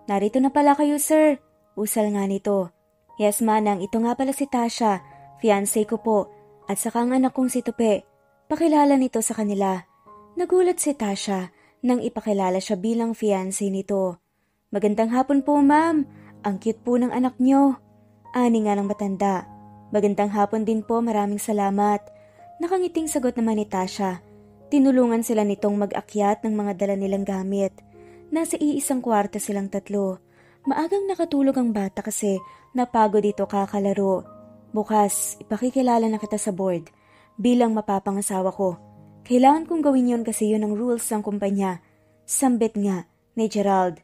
Narito na pala kayo sir, usal nga nito. Yes manang, ito nga pala si Tasha, fiancé ko po, at saka ang anak kong si Tope. Pakilala nito sa kanila. Nagulat si Tasha nang ipakilala siya bilang fiancé nito. Magandang hapon po, ma'am. Ang cute po ng anak nyo. Ani nga ng matanda. Magandang hapon din po, maraming salamat. Nakangiting sagot naman ni Tasha. Tinulungan sila nitong mag-akyat ng mga dala nilang gamit. Nasa iisang kwarto silang tatlo. Maagang nakatulog ang bata kasi napagod dito kakalaro. Bukas, ipakikilala na kita sa board. Bilang mapapangasawa ko. Kailangan kong gawin yon kasi yun ang rules ng kumpanya. Sambit nga ni Gerald.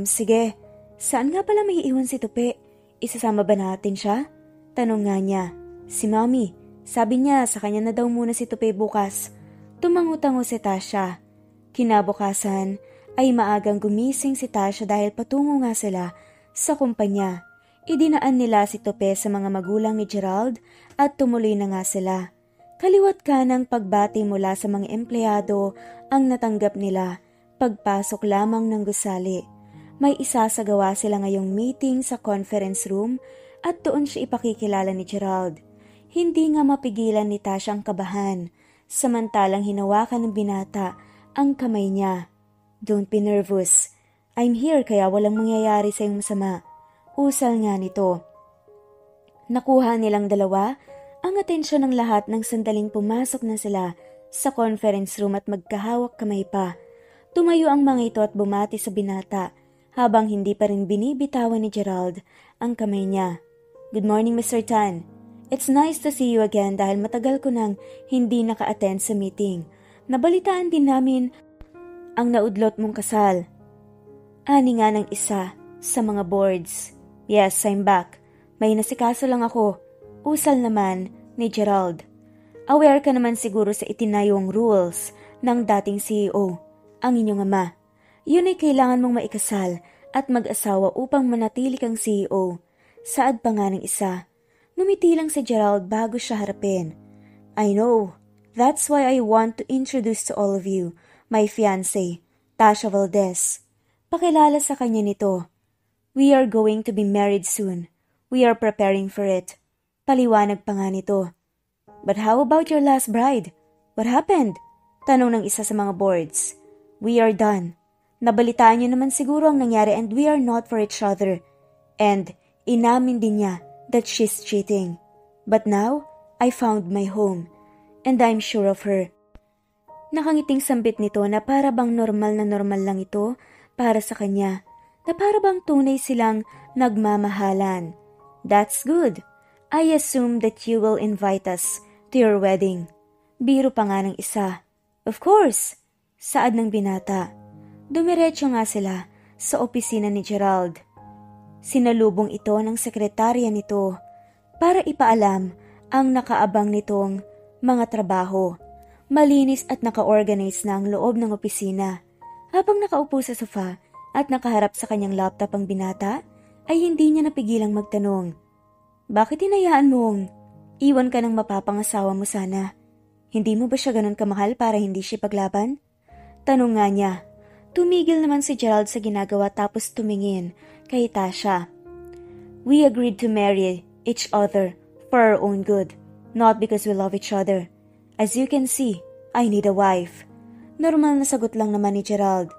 Sige. Saan nga pala may iiwan si Tupi? Isasama ba natin siya? Tanong nga niya. Si Mami. Sabi niya sa kanya na daw muna si Tupi bukas. Tumangutango si Tasha. Kinabukasan ay maagang gumising si Tasha dahil patungo nga sila sa kumpanya. Idinaan nila si Tupi sa mga magulang ni Gerald at tumuloy na nga sila. Kaliwat kanang pagbati mula sa mga empleyado ang natanggap nila. Pagpasok lamang ng gusali. May isasagawa sila ngayong meeting sa conference room at doon siya ipakikilala ni Gerald. Hindi nga mapigilan ni Tasha ang kabahan, samantalang hinawakan ng binata ang kamay niya. Don't be nervous. I'm here kaya walang mangyayari sa iyong masama. Usal nga nito. Nakuha nilang dalawa ang atensyon ng lahat ng sandaling pumasok na sila sa conference room at magkahawak kamay pa. Tumayo ang mga ito at bumati sa binata habang hindi pa rin binibitawan ni Gerald ang kamay niya. Good morning, Mr. Tan. It's nice to see you again dahil matagal ko nang hindi naka-attend sa meeting. Nabalitaan din namin ang naudlot mong kasal. Ani nga ng isa sa mga boards. Yes, I'm back. May nasikaso lang ako. Usal naman ni Gerald. Aware ka naman siguro sa itinayong rules ng dating CEO, ang inyong ama. Yun ay kailangan mong maikasal at mag-asawa upang manatili kang CEO. Saad pa nga ng isa. Ngumiti lang si Gerald bago siya harapin. I know. That's why I want to introduce to all of you, my fiancé, Tasha Valdez. Pakilala sa kanya nito. We are going to be married soon. We are preparing for it. Paliwanag pa nga nito. But how about your last bride? What happened? Tanong ng isa sa mga boards. We are done. Nabalitaan niyo naman siguro ang nangyari and we are not for each other. And inamin din niya that she's cheating. But now, I found my home. And I'm sure of her. Nakangiting sambit nito na para bang normal na normal lang ito para sa kanya. Na para bang tunay silang nagmamahalan. That's good. I assume that you will invite us to your wedding. Biro pa nga ng isa. Of course. Saad ng binata. Dumiretso nga sila sa opisina ni Gerald. Sinalubong ito ng sekretarya nito para ipaalam ang nakaabang nitong mga trabaho. Malinis at naka-organize na ang loob ng opisina. Habang nakaupo sa sofa at nakaharap sa kanyang laptop ang binata, ay hindi niya napigilang magtanong. Bakit hinayaan mong iwan ka ng mapapangasawa mo sana? Hindi mo ba siya ganun kamahal para hindi siya paglaban? Tanong nga niya. Tumigil naman si Gerald sa ginagawa tapos tumingin kay Tasha. We agreed to marry each other for our own good, not because we love each other. As you can see, I need a wife. Normal na sagot lang naman ni Gerald.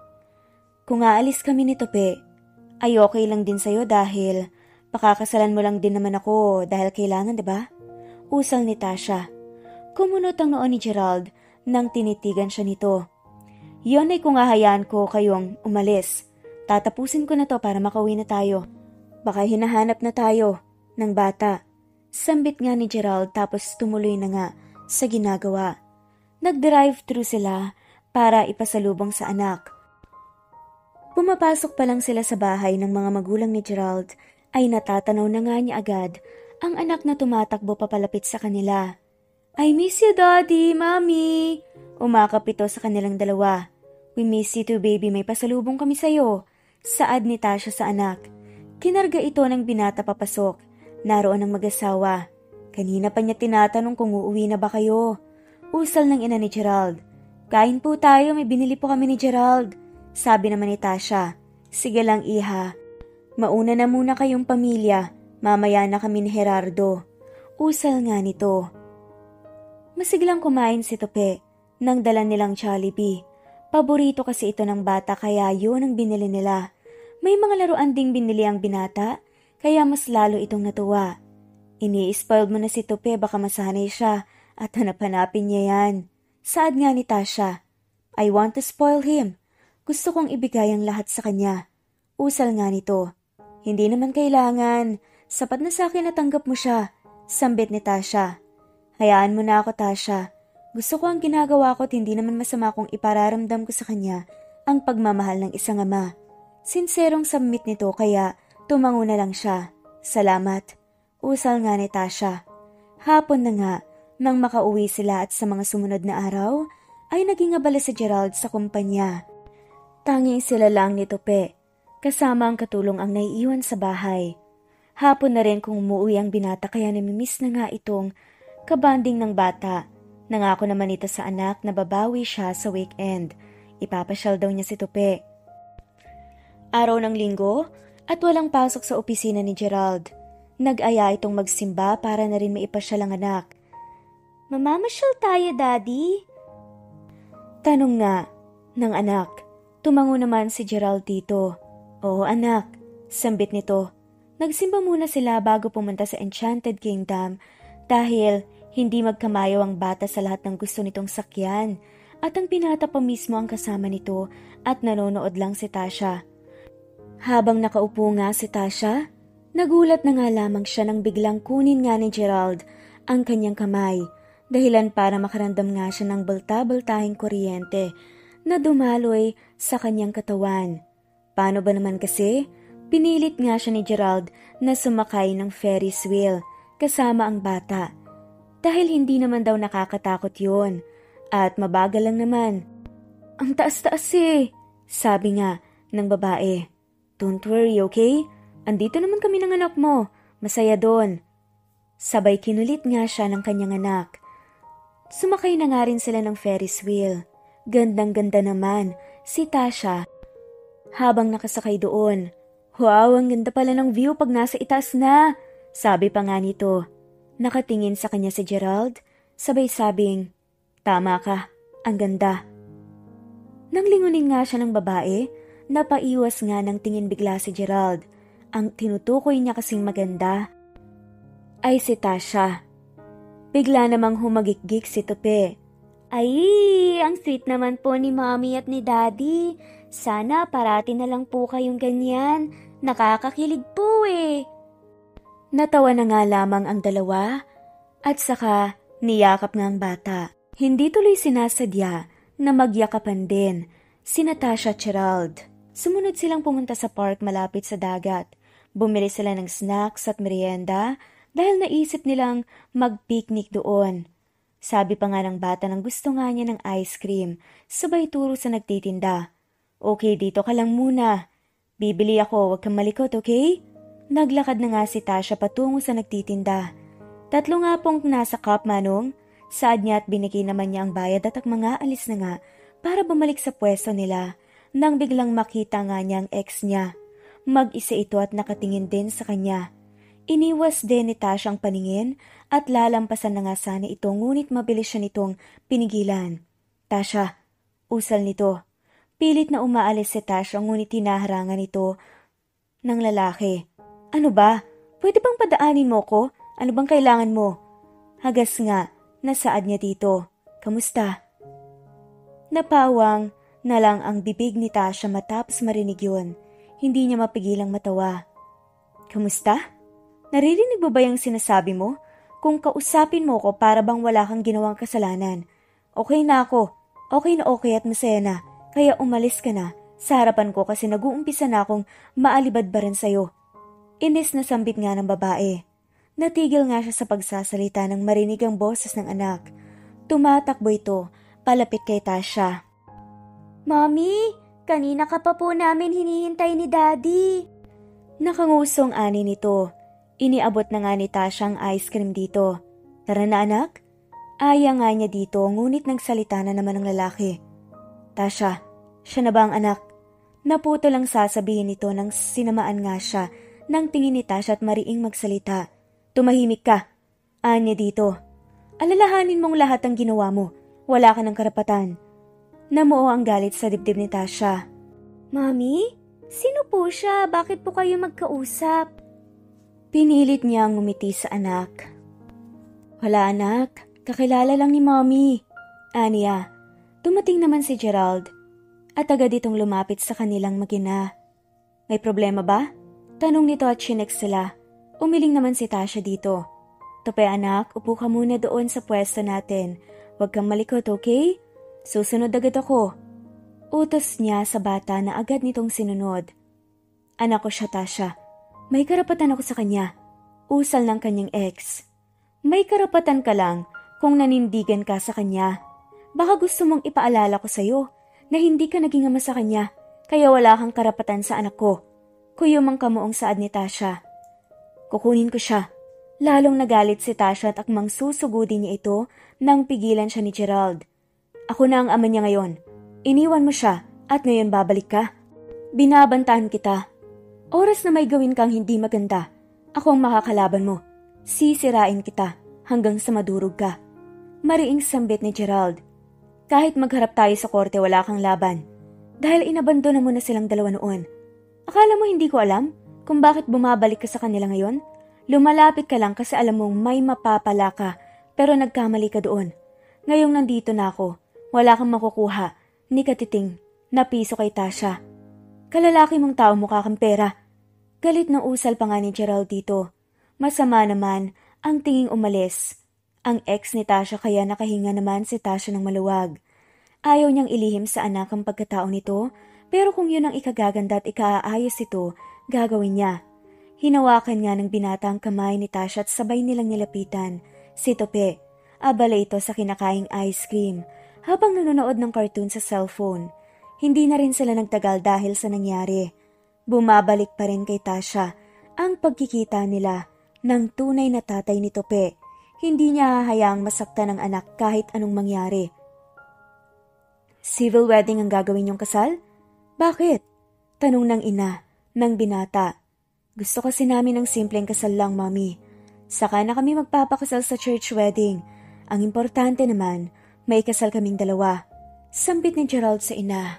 Kung aalis kami ni Tope, ay okay lang din sa'yo dahil pakakasalan mo lang din naman ako dahil kailangan, diba? Usal ni Tasha. Kumunot ang noo ni Gerald nang tinitigan siya nito. Yon ay kung hahayaan ko kayong umalis. Tatapusin ko na to para makauwi na tayo. Baka hinahanap na tayo ng bata. Sambit nga ni Gerald tapos tumuloy na nga sa ginagawa. Nag-drive-thru sila para ipasalubong sa anak. Pumapasok pa lang sila sa bahay ng mga magulang ni Gerald ay natatanaw na nga niya agad ang anak na tumatakbo papalapit sa kanila. I miss you, Daddy, Mommy! Umakap ito sa kanilang dalawa. We miss you too, baby. May pasalubong kami sa'yo. Saad ni Tasha sa anak. Kinarga ito ng binata papasok. Naroon ang mag-asawa. Kanina pa niya tinatanong kung uuwi na ba kayo. Usal ng ina ni Gerald. Kain po tayo, may binili po kami ni Gerald. Sabi naman ni Tasha. Sige lang, iha. Mauna na muna kayong pamilya. Mamaya na kami ni Gerardo. Usal nga nito. Masiglang kumain si Tope. nang dala nilang Jollibee. Paborito kasi ito ng bata kaya yun ang binili nila. May mga laruan ding binili ang binata, kaya mas lalo itong natuwa. Ini-spoiled mo na si Tupe, baka masanay siya at hanap-hanapin niya yan. Saad nga ni Tasha, I want to spoil him. Gusto kong ibigay ang lahat sa kanya. Usal nga nito. Hindi naman kailangan. Sapat na sa akin na tanggap mo siya. Sambit ni Tasha. Hayaan mo na ako, Tasha. Gusto ko ang ginagawa ko at hindi naman masama kung ipararamdam ko sa kanya ang pagmamahal ng isang ama. Sinserong submit nito kaya tumango na lang siya. Salamat. Usal nga ni Tasha. Hapon na nga, nang makauwi sila at sa mga sumunod na araw, ay naging abala si Gerald sa kumpanya. Tanging sila lang ni Tupe, kasama ang katulong ang naiiwan sa bahay. Hapon na rin kung umuwi ang binata kaya namimiss na nga itong kabanding ng bata. Nangako naman ito sa anak na babawi siya sa weekend. Ipapasyal daw niya si Tupe. Araw ng linggo at walang pasok sa opisina ni Gerald. Nag-aya itong magsimba para na rin maipasyal ang anak. Mamamasyal tayo, Daddy? Tanong nga ng anak. Tumango naman si Gerald dito. Oo anak, sambit nito. Nagsimba muna sila bago pumunta sa Enchanted Kingdom dahil hindi magkamayaw ang bata sa lahat ng gusto nitong sakyan at ang pinata pa mismo ang kasama nito at nanonood lang si Tasha. Habang nakaupo nga si Tasha, nagulat na nga lamang siya nang biglang kunin nga ni Gerald ang kanyang kamay, dahilan para makarandam nga siya ng balta-baltahing kuryente na dumaloy sa kanyang katawan. Paano ba naman kasi? Pinilit nga siya ni Gerald na sumakay ng Ferris wheel kasama ang bata. Dahil hindi naman daw nakakatakot yun at mabagal lang naman. Ang taas-taas sabi nga ng babae. Don't worry, okay? Andito naman kami ng anak mo. Masaya doon. Sabay kinulit nga siya ng kanyang anak. Sumakay na nga rin sila ng Ferris wheel. Gandang-ganda naman si Tasha habang nakasakay doon. Wow, ang ganda pala ng view pag nasa itaas na. Sabi pa nga nito. Nakatingin sa kanya si Gerald. Sabay sabing, tama ka, ang ganda. Nang lingunin nga siya ng babae, napaiwas nga ng tingin bigla si Gerald. Ang tinutukoy niya kasing maganda ay si Tasha. Bigla namang humagikgik si Tupe. Ay, ang sweet naman po ni Mommy at ni Daddy. Sana parati na lang po kayong ganyan. Nakakakilig po Natawa na nga lamang ang dalawa at saka niyakap nga ang bata. Hindi tuloy sinasadya na magyakapan din sina Tasha at Gerald. Sumunod silang pumunta sa park malapit sa dagat. Bumili sila ng snacks at merienda dahil naisip nilang mag-picnic doon. Sabi pa nga ng bata nang gusto nga niya ng ice cream, sabay turo sa nagtitinda. Okay, dito ka lang muna. Bibili ako, huwag kang malikot, okay? Naglakad na nga si Tasha patungo sa nagtitinda. 3 nga pong nasa cup, Manong. Saad niya at binigay naman niya ang bayad at mga alis na nga para bumalik sa pwesto nila nang biglang makita nga niya ang ex niya. Mag-isa ito at nakatingin din sa kanya. Iniwas din ni Tasha ang paningin at lalampasan na nga sana ito ngunit mabilis siya nitong pinigilan. Tasha, usal nito. Pilit na umaalis si Tasha ngunit tinaharangan ito ng lalaki. Ano ba? Pwede bang padaanin mo ko? Ano bang kailangan mo? Hagas nga, nasaad niya dito. Kamusta? Napawang na lang ang bibig ni Tasha matapos marinig yun. Hindi niya mapigilang matawa. Kamusta? Naririnig mo ba yung sinasabi mo? Kung kausapin mo ko para bang wala kang ginawang kasalanan. Okay na ako. Okay na okay at masaya na. Kaya umalis ka na sa harapan ko kasi nag-uumpisa na akong maalibadbaran sa'yo. Inis na sambit nga ng babae. Natigil nga siya sa pagsasalita nang marinig ang boses ng anak. Tumatakbo ito, palapit kay Tasha. Mommy, kanina ka pa po namin hinihintay ni Daddy. Nakangusong ani nito. Iniabot na nga ni Tasha ang ice cream dito. Tara na anak? Aya nga niya dito ngunit nagsalita na naman ang lalaki. Tasha, siya na ba ang anak? Naputo lang sasabihin nito nang sinamaan nga siya nang tingin ni Tasha at mariing magsalita. Tumahimik ka. Anya dito. Alalahanin mong lahat ang ginawa mo. Wala ka ng karapatan. Namuo ang galit sa dibdib ni Tasha. Mami? Sino po siya? Bakit po kayo magkausap? Pinilit niya ang ngumiti sa anak. Wala anak, kakilala lang ni Mommy. Aniya, dumating naman si Gerald at agad itong lumapit sa kanilang mag-ina. May problema ba? Tanong nito at chinek sila. Umiling naman si Tasha dito. Tope anak, upo ka muna doon sa pwesto natin. Huwag kang malikot, okay? Susunod agad ako. Utos niya sa bata na agad nitong sinunod. Anak ko siya, Tasha. May karapatan ako sa kanya. Usal ng kanyang ex. May karapatan ka lang kung nanindigan ka sa kanya. Baka gusto mong ipaalala ko sa'yo na hindi ka naging ama sa kanya, kaya wala kang karapatan sa anak ko. Kuyumang kamuong saad ni Tasha. Kukunin ko siya. Lalong nagalit si Tasha at akmang susugudin niya ito nang pigilan siya ni Gerald. Ako na ang ama niya ngayon. Iniwan mo siya at ngayon babalik ka. Binabantaan kita. Oras na may gawin kang hindi maganda, ako ang makakalaban mo. Sisirain kita hanggang sa madurog ka. Mariing sambit ni Gerald. Kahit magharap tayo sa korte wala kang laban. Dahil inabandona mo na silang dalawa noon. Akala mo hindi ko alam kung bakit bumabalik ka sa kanila ngayon? Lumalapit ka lang kasi alam mong may mapapala ka pero nagkamali ka doon. Ngayong nandito na ako, wala kang makukuha ni katiting na piso kay Tasha. Kalalaki mong tao mukha kang pera. Galit na usal pa nga ni Gerald dito. Masama naman ang tinging umalis. Ang ex ni Tasha kaya nakahinga naman si Tasha ng maluwag. Ayaw niyang ilihim sa anak ang pagkatao nito, pero kung yun ang ikagaganda at ikaaayos ito, gagawin niya. Hinawakan nga ng binata ang kamay ni Tasha at sabay nilang nilapitan. Si Tope, abala ito sa kinakaing ice cream habang nanonood ng cartoon sa cellphone. Hindi na rin sila nagtagal dahil sa nangyari. Bumabalik pa rin kay Tasha ang pagkikita nila ng tunay na tatay ni Tope. Hindi niya hahayaang masaktan ng anak kahit anong mangyari. Civil wedding ang gagawin niyong kasal? Bakit? Tanong ng ina ng binata. Gusto kasi namin ng simpleng kasal lang, Mami. Saka na kami magpapakasal sa church wedding. Ang importante naman, may kasal kaming dalawa. Sambit ni Gerald sa ina.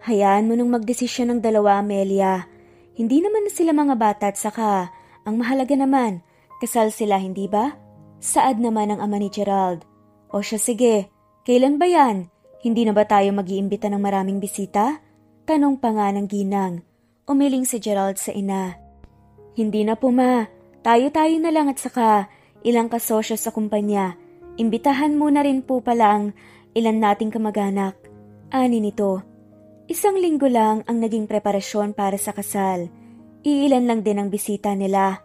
Hayaan mo nung magdesisyon ng dalawa, Amelia. Hindi naman na sila mga bata at saka, ang mahalaga naman, kasal sila, hindi ba? Saad naman ang ama ni Gerald. O siya sige, kailan ba yan? Hindi na ba tayo mag-iimbita ng maraming bisita? Tanong pa nga ng ginang. Umiling si Gerald sa ina. Hindi na po ma, tayo-tayo na lang at saka ilang kasosyo sa kumpanya. Imbitahan muna rin po pala ang ilan nating kamag-anak. Ani nito. 1 linggo lang ang naging preparasyon para sa kasal. Iilan lang din ang bisita nila.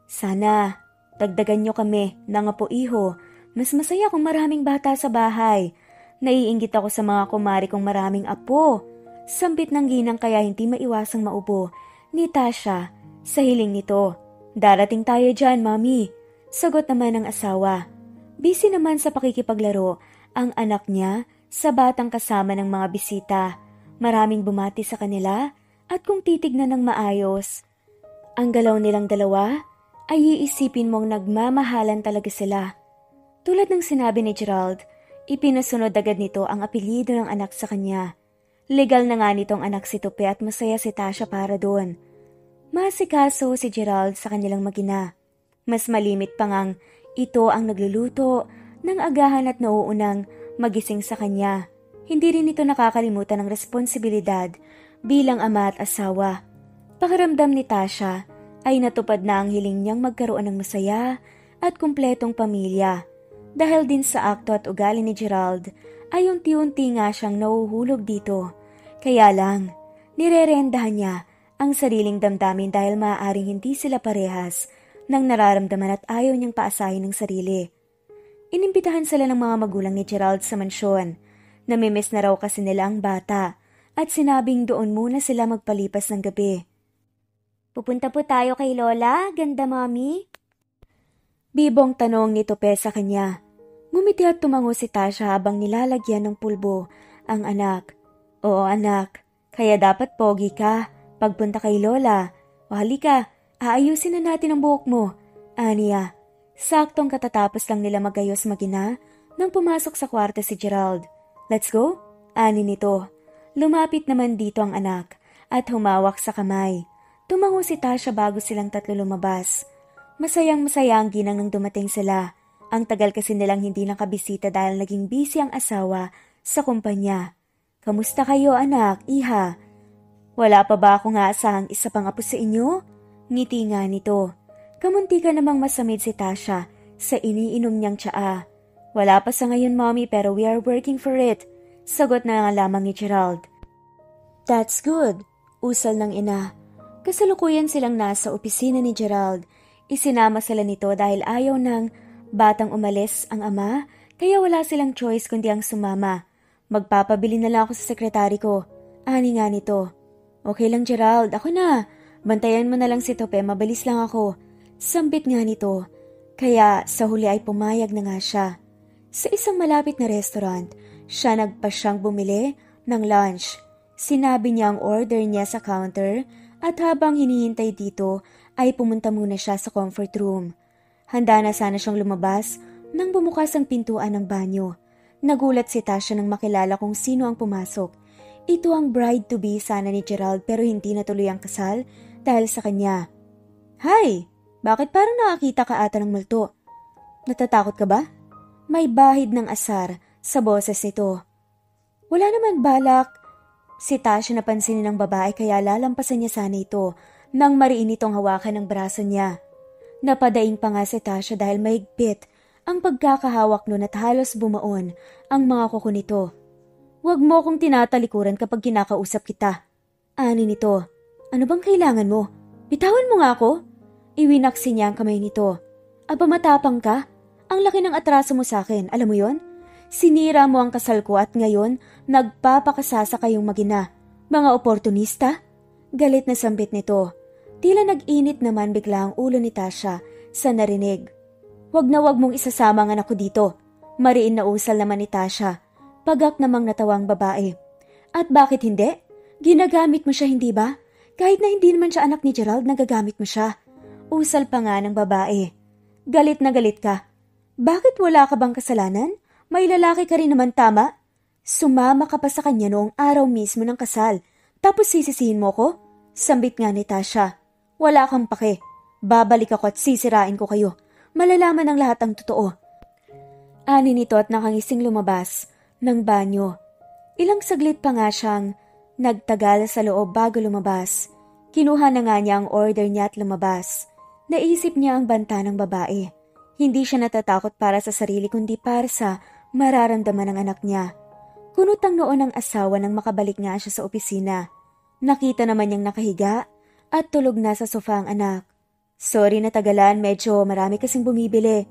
Sana, dagdagan nyo kami, nangapo iho. Mas masaya kung maraming bata sa bahay. Naiinggit ako sa mga kumari kong maraming apo. Sambit ng ginang kaya hindi maiwasang maubo ni Tasha sa hiling nito. Darating tayo dyan, Mami. Sagot naman ng asawa. Busy naman sa pakikipaglaro ang anak niya sa batang kasama ng mga bisita. Maraming bumati sa kanila at kung titignan ng maayos, ang galaw nilang dalawa ay iisipin mong nagmamahalan talaga sila. Tulad ng sinabi ni Gerald, ipinasunod agad nito ang apelyido ng anak sa kanya. Legal na nga nitong anak si Tope at masaya si Tasha para doon. Masikaso si Gerald sa kanilang mag-ina. Mas malimit pa ngang ito ang nagluluto ng agahan at nauunang magising sa kanya. Hindi rin ito nakakalimutan ng responsibilidad bilang ama at asawa. Pakiramdam ni Tasha ay natupad na ang hiling niyang magkaroon ng masaya at kumpletong pamilya. Dahil din sa akto at ugali ni Gerald ay unti-unti nga siyang nahuhulog dito. Kaya lang, nirerendahan niya ang sariling damdamin dahil maaaring hindi sila parehas ng nararamdaman at ayaw niyang paasahin ng sarili. Inimbitahan sila ng mga magulang ni Gerald sa mansyon. Namimiss na raw kasi nila ang bata at sinabing doon muna sila magpalipas ng gabi. Pupunta po tayo kay Lola, ganda Mami? Bibong tanong ni Tope sa kanya. Ngumiti at tumango si Tasha habang nilalagyan ng pulbo ang anak. Oo anak, kaya dapat pogi ka pagpunta kay Lola. O halika, aayusin na natin ang buhok mo. Aniya, saktong katatapos lang nila magayos mag-ina nang pumasok sa kwarto si Gerald. "Let's go?" Ani nito. Lumapit naman dito ang anak at humawak sa kamay. Tumango si Tasha bago silang tatlo lumabas. Masayang-masaya ang ginang nang dumating sila. Ang tagal kasi nilang hindi nakabisita dahil naging busy ang asawa sa kumpanya. "Kamusta kayo anak, iha? Wala pa ba akong aasahang isa pang apo sa inyo?" Ngiti nga nito. Kamunti ka namang masamid si Tasha sa iniinom niyang tsaa. "Wala pa sa ngayon, mommy, pero we are working for it." Sagot na nga lamang ni Gerald. "That's good," usal ng ina. Kasalukuyan silang nasa opisina ni Gerald. Isinama sila nito dahil ayaw ng batang umalis ang ama, kaya wala silang choice kundi ang sumama. "Magpapabili na lang ako sa sekretary ko." Ani nga nito. "Okay lang Gerald, ako na. Bantayan mo na lang si Tope, mabilis lang ako." Sambit nga nito. Kaya sa huli ay pumayag na nga siya. Sa isang malapit na restaurant, siya nagpasyang bumili ng lunch. Sinabi niya ang order niya sa counter at habang hinihintay dito ay pumunta muna siya sa comfort room. Handa na sana siyang lumabas nang bumukas ang pintuan ng banyo. Nagulat si Tasha nang makilala kung sino ang pumasok. Ito ang bride-to-be sana ni Gerald pero hindi natuloy ang kasal dahil sa kanya. "Hi! Bakit parang nakakita ka ata ng multo? Natatakot ka ba?" May bahid ng asar sa boses nito. "Wala naman balak." Si Tasha napansin ng babae kaya lalampasan niya sana ito nang mariin itong hawakan ng braso niya. Napadaing pa nga si Tasha dahil mahigpit ang pagkakahawak nun at halos bumaon ang mga kuko nito. "Huwag mo kong tinatalikuran kapag kinakausap kita." Ani nito. "Ano bang kailangan mo? Bitawan mo nga ako." Iwinaksi niya ang kamay nito. "Aba matapang ka? Ang laki ng atraso mo sa akin, alam mo yon? Sinira mo ang kasal ko at ngayon nagpapakasasa kayong magina. Mga oportunista?" Galit na sambit nito. Tila nag-init naman bigla ang ulo ni Tasha sa narinig. "Wag na wag mong isasama ang anak ko dito." Mariin na usal naman ni Tasha. Pagak namang natawang babae. "At bakit hindi? Ginagamit mo siya hindi ba? Kahit na hindi naman siya anak ni Gerald, nagagamit mo siya." Usal pa nga ng babae. "Galit na galit ka. Bakit wala ka bang kasalanan? May lalaki ka rin naman tama. Sumama ka pa sa kanya noong araw mismo ng kasal. Tapos sisisihin mo ko?" Sambit nga ni Tasha. "Wala kang pake. Babalik ako at sisirain ko kayo. Malalaman ng lahat ang totoo." Ani nito at nakangising lumabas ng banyo. Ilang saglit pa nga siyang nagtagal sa loob bago lumabas. Kinuha na nga niya ang order niya at lumabas. Naisip niya ang banta ng babae. Hindi siya natatakot para sa sarili kundi para sa mararamdaman ng anak niya. Kunot ang noo ng asawa nang makabalik nga siya sa opisina. Nakita naman niyang nakahiga at tulog na sa sofa ang anak. "Sorry na tagalan, medyo marami kasing bumibili."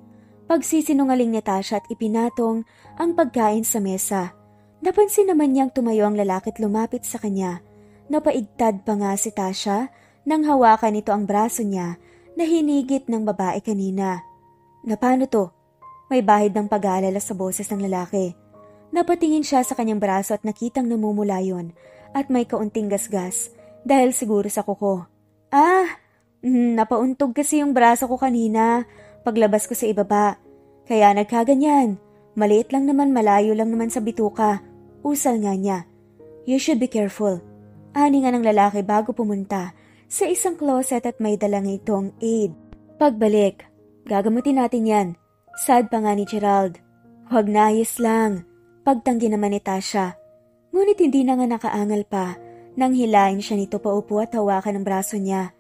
Pagsisinungaling ni Tasha at ipinatong ang pagkain sa mesa. Napansin naman niyang tumayo ang lalaki at lumapit sa kanya. Napaigtad pa nga si Tasha nang hawakan nito ang braso niya na hinigit ng babae kanina. "Na paano to?" May bahid ng pag-aalala sa boses ng lalaki. Napatingin siya sa kanyang braso at nakitang namumula yun at may kaunting gasgas dahil siguro sa kuko. Napauntog kasi yung braso ko kanina paglabas ko sa ibaba. Kaya nagkaganyan. Maliit lang naman, malayo lang naman sa bituka." Usal nga niya. "You should be careful." Ani nga ng lalaki bago pumunta sa isang closet at may dalang itong aid. Pagbalik, "Gagamutin natin yan." Sad pa nga ni Gerald. "Huwag na, ayos lang." Pagtanggi naman ni Tasha. Ngunit hindi na nga nakaangal pa nang hilain siya nito paupo at hawakan ang braso niya.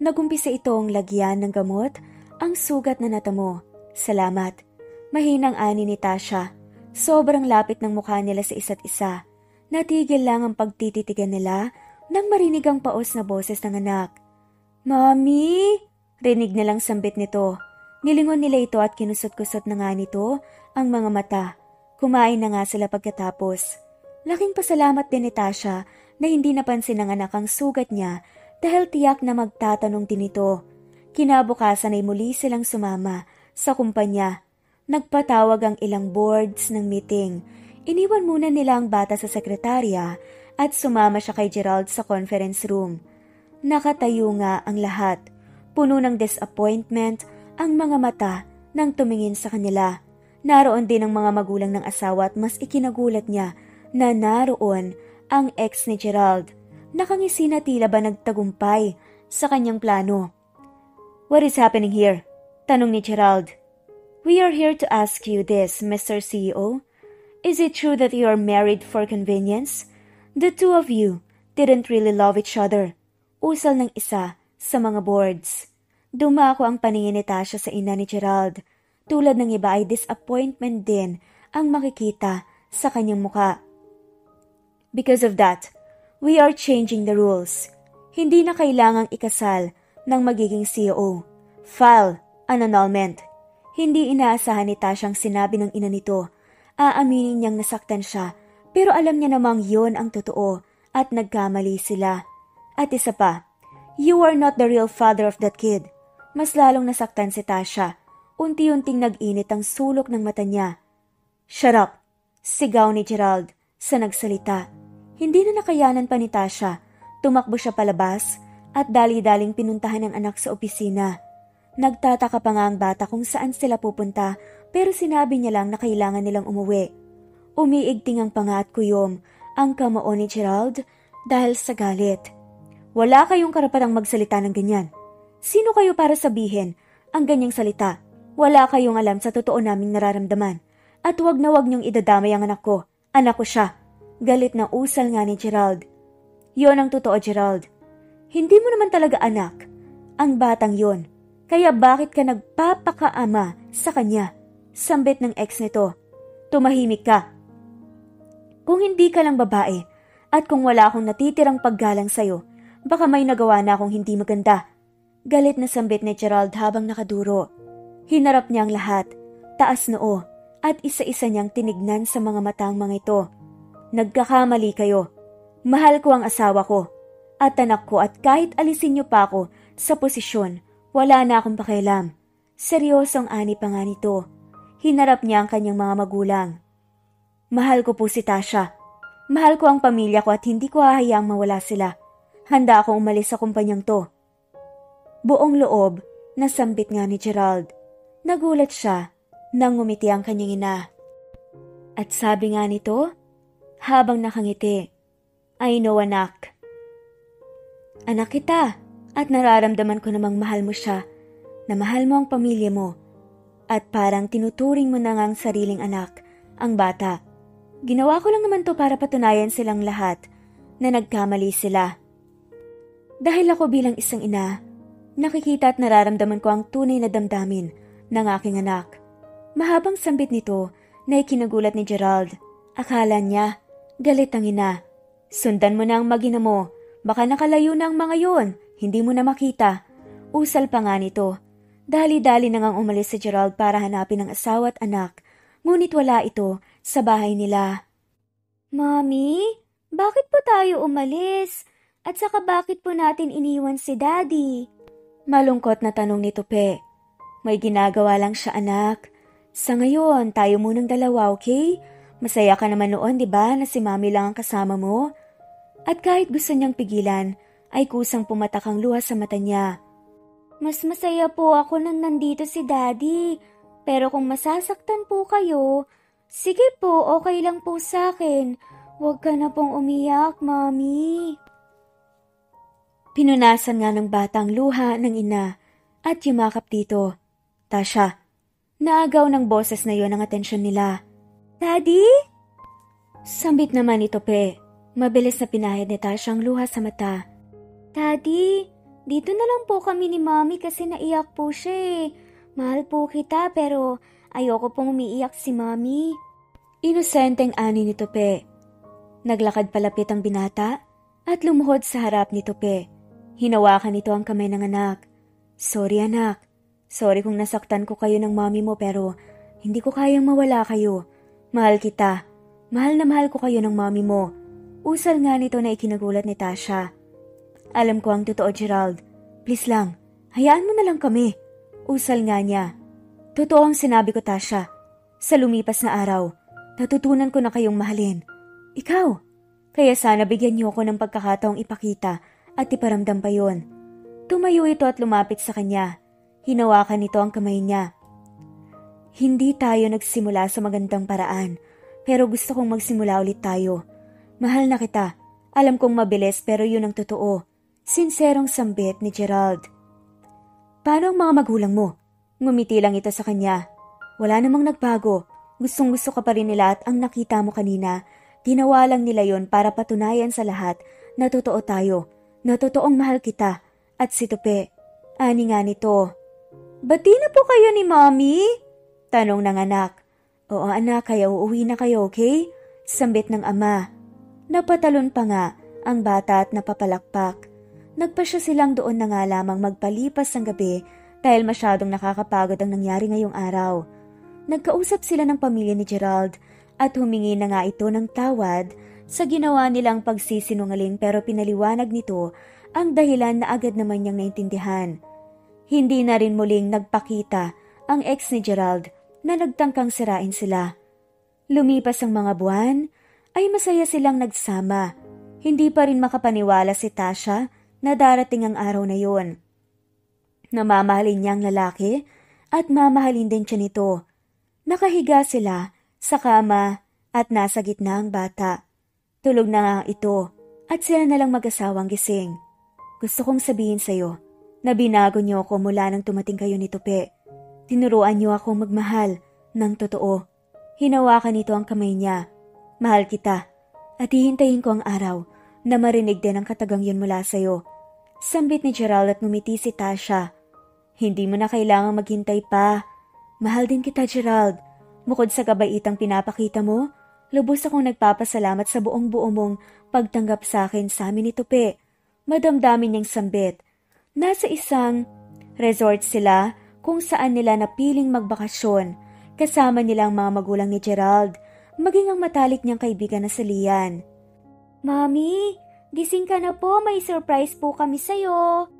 Nagumpisa itong lagyan ng gamot ang sugat na natamo. "Salamat." Mahinang ani ni Tasha. Sobrang lapit ng mukha nila sa isa't isa. Natigil lang ang pagtititigan nila nang marinig ang paos na boses ng anak. "Mommy!" Rinig na lang sambit nito. Nilingon nila ito at kinusot-kusot na nga nito ang mga mata. Kumain na nga sila pagkatapos. Laking pasalamat din ni Tasha na hindi napansin ng anak ang sugat niya dahil tiyak na magtatanong din ito. Kinabukasan ay muli silang sumama sa kumpanya. Nagpatawag ang ilang boards ng meeting. Iniwan muna nila ang bata sa sekretarya at sumama siya kay Gerald sa conference room. Nakatayo nga ang lahat. Puno ng disappointment ang mga mata nang tumingin sa kanila. Naroon din ang mga magulang ng asawa at mas ikinagulat niya na naroon ang ex ni Gerald. Nakangisi na tila ba nagtagumpay sa kanyang plano. "What is happening here?" tanong ni Gerald. "We are here to ask you this, Mr. CEO. Is it true that you are married for convenience? The two of you didn't really love each other." Usal ng isa sa mga boards. Dumako ang paningin ni Tasha sa ina ni Gerald. Tulad ng iba ay disappointment din ang makikita sa kanyang muka. "Because of that, we are changing the rules. Hindi na kailangang ikasal ng magiging CEO. File an annulment." Hindi inaasahan ni Tasha ang sinabi ng ina nito. Aaminin niyang nasaktan siya, pero alam niya namang yon ang totoo at nagkamali sila. At isa pa, "You are not the real father of that kid." Mas lalong nasaktan si Tasha. Unti-unting nag-init ang sulok ng mata niya. "Shut up!" sigaw ni Gerald sa nagsalita. Hindi na nakayanan pa ni Tasha. Tumakbo siya palabas at dali-daling pinuntahan ng anak sa opisina. Nagtataka pa nga ang bata kung saan sila pupunta, pero sinabi niya lang na kailangan nilang umuwi. Umiigting ang panga at kuyom ang kamao ni Gerald dahil sa galit. "Wala kayong karapatang magsalita ng ganyan. Sino kayo para sabihin ang ganyang salita? Wala kayong alam sa totoo naming nararamdaman. At wag na wag niyong idadamay ang anak ko. Anak ko siya." Galit na usal nga ni Gerald. "Yon ang totoo, Gerald. Hindi mo naman talaga anak ang batang yon. Kaya bakit ka nagpapakaama sa kanya?" Sambit ng ex nito. "Tumahimik ka. Kung hindi ka lang babae at kung wala akong natitirang paggalang sa'yo, baka may nagawa na akong hindi maganda." Galit na sambit ni Gerald habang nakaduro. Hinarap niya ang lahat, taas noo, at isa-isa niyang tinignan sa mga mata ang mga ito. "Nagkakamali kayo. Mahal ko ang asawa ko at anak ko, at kahit alisin niyo pa ako sa posisyon, wala na akong pakialam." Seryosong ani pa nga nito. Hinarap niya ang kanyang mga magulang. "Mahal ko po si Tasha. Mahal ko ang pamilya ko at hindi ko hahayaang mawala sila. Handa akong umalis sa kumpanyang to." Buong loob, nasambit nga ni Gerald. Nagulat siya nang ngumiti ang kanyang ina. At sabi nga nito, habang nakangiti, "I know, anak. Anak kita, at nararamdaman ko namang mahal mo siya, na mahal mo ang pamilya mo, at parang tinuturing mo na ngang sariling anak ang bata. Ginawa ko lang naman to para patunayan silang lahat na nagkamali sila. Dahil ako bilang isang ina, nakikita at nararamdaman ko ang tunay na damdamin ng aking anak." Mahabang sambit nito na ikinagulat ni Gerald. Akala niya, galit ang ina. "Sundan mo na ang mag-ina mo. Baka nakalayo na ang mga yon, hindi mo na makita." Usal pa nga nito. Dali-dali na ngang umalis si Gerald para hanapin ang asawa at anak, ngunit wala ito sa bahay nila. "Mommy, bakit po tayo umalis? At saka bakit po natin iniwan si Daddy?" Malungkot na tanong ni Tupe. "May ginagawa lang siya, anak. Sa ngayon, tayo munang dalawa, okay? Masaya ka naman noon, di ba, na si Mami lang ang kasama mo?" At kahit gusto niyang pigilan, ay kusang pumatak ang luha sa mata niya. "Mas masaya po ako nang nandito si Daddy. Pero kung masasaktan po kayo, sige po, okay lang po sa akin. Huwag ka na pong umiyak, Mommy." Pinunasan nga ng batang luha ng ina at yumakap dito. "Tasha." Naagaw ng boses na yon ang atensyon nila. "Daddy?" Sambit naman ni Tope. Mabilis na pinahid ni Tasha ang luha sa mata. "Daddy, dito na lang po kami ni Mommy kasi naiyak po siya eh. Mahal po kita pero ayoko pong umiiyak si Mommy." Inosenteng ani ni Tope. Naglakad palapit ang binata at lumuhod sa harap ni Tope. Hinawakan nito ang kamay ng anak. "Sorry, anak. Sorry kung nasaktan ko kayo ng Mommy mo, pero hindi ko kayang mawala kayo. Mahal kita. Mahal na mahal ko kayo ng Mommy mo." Usal nga nito na ikinagulat ni Tasha. "Alam ko ang totoo, Gerald. Please lang, hayaan mo na lang kami." Usal nga niya. "Totoo ang sinabi ko, Tasha. Sa lumipas na araw, natutunan ko na kayong mahalin. Ikaw. Kaya sana bigyan niyo ako ng pagkakataong ipakita at iparamdam pa yon." Tumayo ito at lumapit sa kanya. Hinawakan nito ang kamay niya. Hindi tayo nagsimula sa magandang paraan, pero gusto kong magsimula ulit tayo. Mahal na kita. Alam kong mabilis pero yun ang totoo. Sinserong sambit ni Gerald. Paano ang mga magulang mo? Ngumiti lang ito sa kanya. Wala namang nagbago. Gustong-gusto ka pa rin nila at ang nakita mo kanina, ginawa lang nila yon para patunayan sa lahat na totoo tayo, na totoong mahal kita. At si Tupe, ani nga nito. Bati na po kayo ni Mommy? Tanong ng anak. Oo anak, kaya uuwi na kayo, okay? Sambit ng ama. Napatalon pa nga ang bata at napapalakpak. Nagpasya silang doon na nga lamang magpalipas ng gabi dahil masyadong nakakapagod ang nangyari ngayong araw. Nagkausap sila ng pamilya ni Gerald at humingi na nga ito ng tawad sa ginawa nilang pagsisinungaling pero pinaliwanag nito ang dahilan na agad naman niyang naintindihan. Hindi na rin muling nagpakita ang ex ni Gerald na nagtangkang sirain sila. Lumipas ang mga buwan, ay masaya silang nagsama. Hindi pa rin makapaniwala si Tasha na darating ang araw na yon. Namamahalin niya ang lalaki at mamahalin din siya nito. Nakahiga sila sa kama at nasa gitna ang bata. Tulog na nga ito at sila na lang mag-asawang gising. Gusto kong sabihin sa'yo na binago niyo ako mula nang tumating kayo ni Tupe. Tinuruan niyo ako magmahal ng totoo. Hinawakan nito ang kamay niya. Mahal kita at hihintayin ko ang araw na marinig din ang katagang yun mula sa'yo. Sambit ni Gerald at ngumiti si Tasha. Hindi mo na kailangang maghintay pa. Mahal din kita, Gerald. Bukod sa kabaitang pinapakita mo, lubos akong nagpapasalamat sa buong-buo mong pagtanggap sa akin sa amin ni Tupe. Madamdamin niyang sambit. Nasa isang resort sila kung saan nila napiling magbakasyon. Kasama nila ang mga magulang ni Gerald, maging ang matalik niyang kaibigan na si Lian. Mommy, gising ka na po. May surprise po kami sa'yo.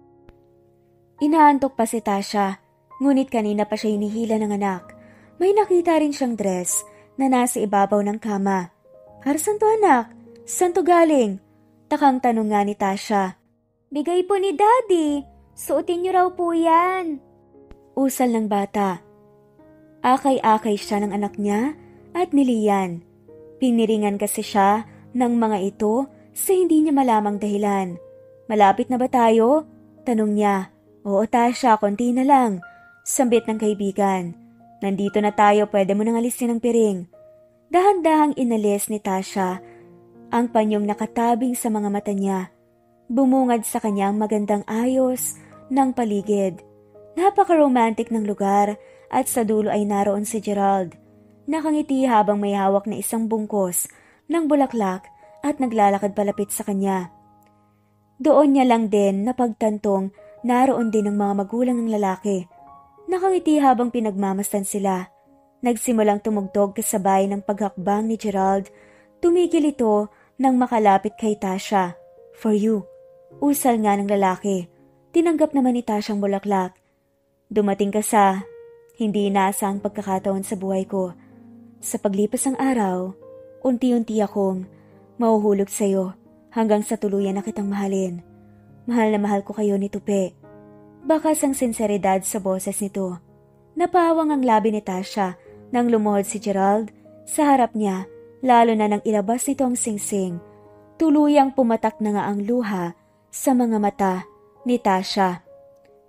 Inaantok pa si Tasha, ngunit kanina pa siya hinihila ng anak. May nakita rin siyang dress na nasa ibabaw ng kama. Para saan to anak? Saan to galing? Takang tanong nga ni Tasha. Bigay po ni Daddy. Suotin niyo raw po yan. Usal ng bata. Akay-akay siya ng anak niya at ni Lian. Piniringan kasi siya ng mga ito sa hindi niya malamang dahilan. Malapit na ba tayo? Tanong niya. Oo Tasha, konti na lang. Sambit ng kaibigan. Nandito na tayo, pwede mo nang alisin ang piring. Dahan-dahang inalis ni Tasha ang panyong nakatabing sa mga mata niya. Bumungad sa kanyang magandang ayos ng paligid. Napaka-romantic ng lugar at sa dulo ay naroon si Gerald. Nakangiti habang may hawak na isang bungkos ng bulaklak at naglalakad palapit sa kanya. Doon niya lang din napagtantong naroon din ang mga magulang ng lalaki. Nakangiti habang pinagmamasdan sila. Nagsimulang tumugtog kasabay ng paghakbang ni Gerald. Tumigil ito nang makalapit kay Tasha. For you. Usal nga ng lalaki. Tinanggap naman ni Tasha ang bulaklak. Dumating ka sa hindi inaasang pagkakataon sa buhay ko. Sa paglipas ng araw, unti-unti akong mahuhulog sa iyo hanggang sa tuluyan na kitang mahalin. Mahal na mahal ko kayo ni Tupe. Bakas ang sinseridad sa boses nito. Napawang ang labi ni Tasha nang lumuhod si Gerald sa harap niya, lalo na nang ilabas nito ang singsing. Tuluyang pumatak na nga ang luha sa mga mata ni Tasha.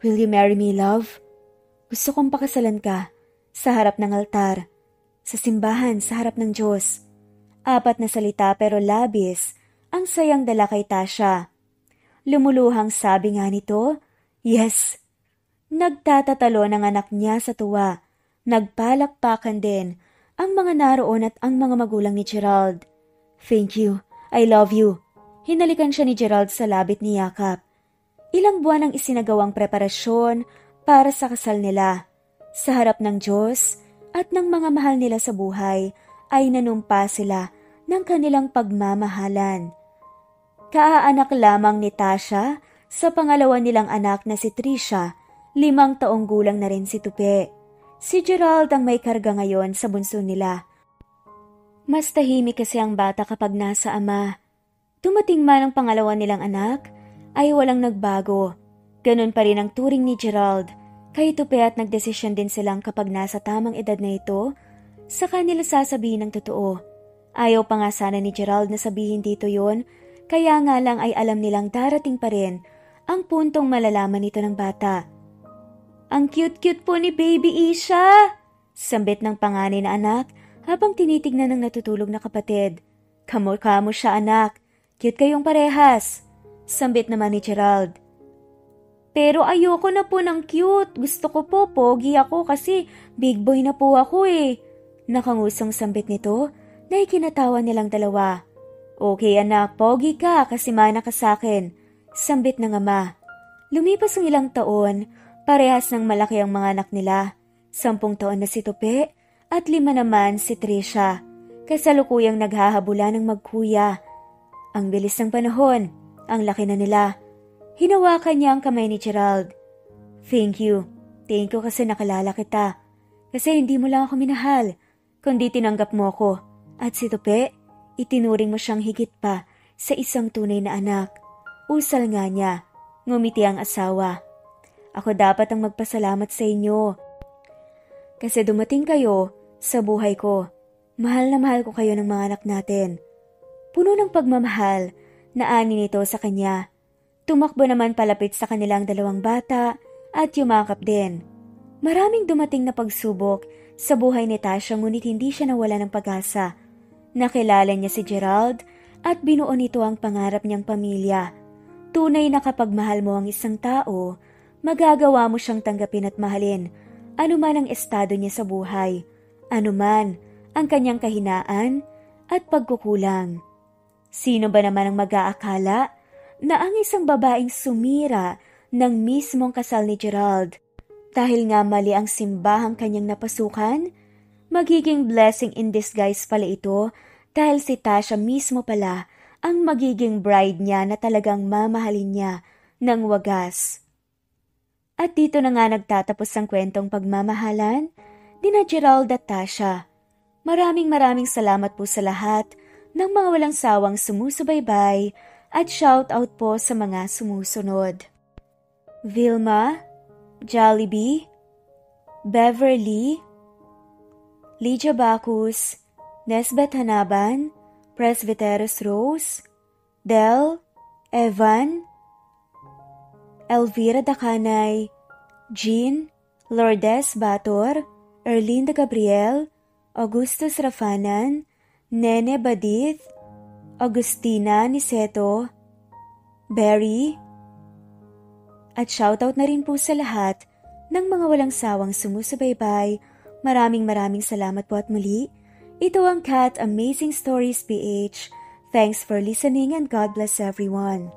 Will you marry me, love? Gusto kong pakasalan ka sa harap ng altar, sa simbahan, sa harap ng Diyos. 4 na salita pero labis ang sayang dala kay Tasha. Lumuluhang sabi nga nito, yes. Nagtatatalo ng anak niya sa tuwa. Nagpalakpakan din ang mga naroon at ang mga magulang ni Gerald. Thank you. I love you. Hinalikan siya ni Gerald sa labit ni Yakap. Ilang buwan ang isinagawang preparasyon para sa kasal nila. Sa harap ng Diyos at ng mga mahal nila sa buhay ay nanumpa sila ng kanilang pagmamahalan. Kaaanak lamang ni Tasha sa pangalawa nilang anak na si Trisha, 5 taong gulang na rin si Tupe. Si Gerald ang may karga ngayon sa bunso nila. Mas tahimik kasi ang bata kapag nasa ama. Dumating man ang pangalawa nilang anak, ay walang nagbago. Ganon pa rin ang turing ni Gerald. Kay tupi at nagdesisyon din silang kapag nasa tamang edad na ito, sa kanila sasabihin ng totoo. Ayaw pa nga sana ni Gerald na sabihin dito yon, kaya nga lang ay alam nilang darating pa rin ang puntong malalaman nito ng bata. Ang cute-cute po ni Baby Isha! Sambit ng panganay na anak habang tinitignan ng natutulog na kapatid. Kamo-kamo siya anak, cute kayong parehas. Sambit naman ni Gerald. Pero ayoko na po ng cute. Gusto ko po, pogi ako kasi big boy na po ako eh. Nakangusong sambit nito na ikinatawa nilang dalawa. Okay anak, pogi ka kasi mana ka sakin. Sambit ng ama. Lumipas ang ilang taon, parehas ng malaki ang mga anak nila. 10 taon na si Tupi at 5 naman si Trisha. Kasalukuyang naghahabula ng magkuya. Ang bilis ng panahon, ang laki na nila. Hinawakan niya ang kamay ni Gerald. Thank you. Thank you kasi nakalala kita. Kasi hindi mo lang ako minahal, kundi tinanggap mo ako. At si Tupi, itinuring mo siyang higit pa sa isang tunay na anak. Usal nga niya, ngumiti ang asawa. Ako dapat ang magpasalamat sa inyo. Kasi dumating kayo sa buhay ko. Mahal na mahal ko kayo ng mga anak natin. Puno ng pagmamahal na ani nito sa kanya. Tumakbo naman palapit sa kanilang 2 bata at yumakap din. Maraming dumating na pagsubok sa buhay ni Tasha ngunit hindi siya nawala ng pag-asa. Nakilala niya si Gerald at binuo nito ang pangarap niyang pamilya. Tunay na kapag mahal mo ang isang tao, magagawa mo siyang tanggapin at mahalin, anuman ang estado niya sa buhay, anuman ang kanyang kahinaan at pagkukulang. Sino ba naman ang mag-aakala na ang isang babaeng sumira ng mismong kasal ni Gerald dahil nga mali ang simbahang kanyang napasukan? Magiging blessing in disguise pala ito dahil si Tasha mismo pala ang magiging bride niya na talagang mamahalin niya ng wagas. At dito na nga nagtatapos ang kwentong pagmamahalan ni Gerald at Tasha. Maraming salamat po sa lahat ng mga walang sawang sumusubaybay at shout out po sa mga sumusunod. Vilma, Jollibee, Beverly, Lydia Bacus, Nesbeth Hanaban, Presbyteros Rose, Del, Evan, Elvira Dacanay, Jean, Lourdes Bator, Erlinda Gabriel, Augustus Rafanan, Nene Badith, Agustina Niceto, Barry, at shoutout na rin po sa lahat ng mga walang sawang sumusubaybay. Maraming salamat po at muli. Ito ang Cat Amazing Stories PH. Thanks for listening and God bless everyone.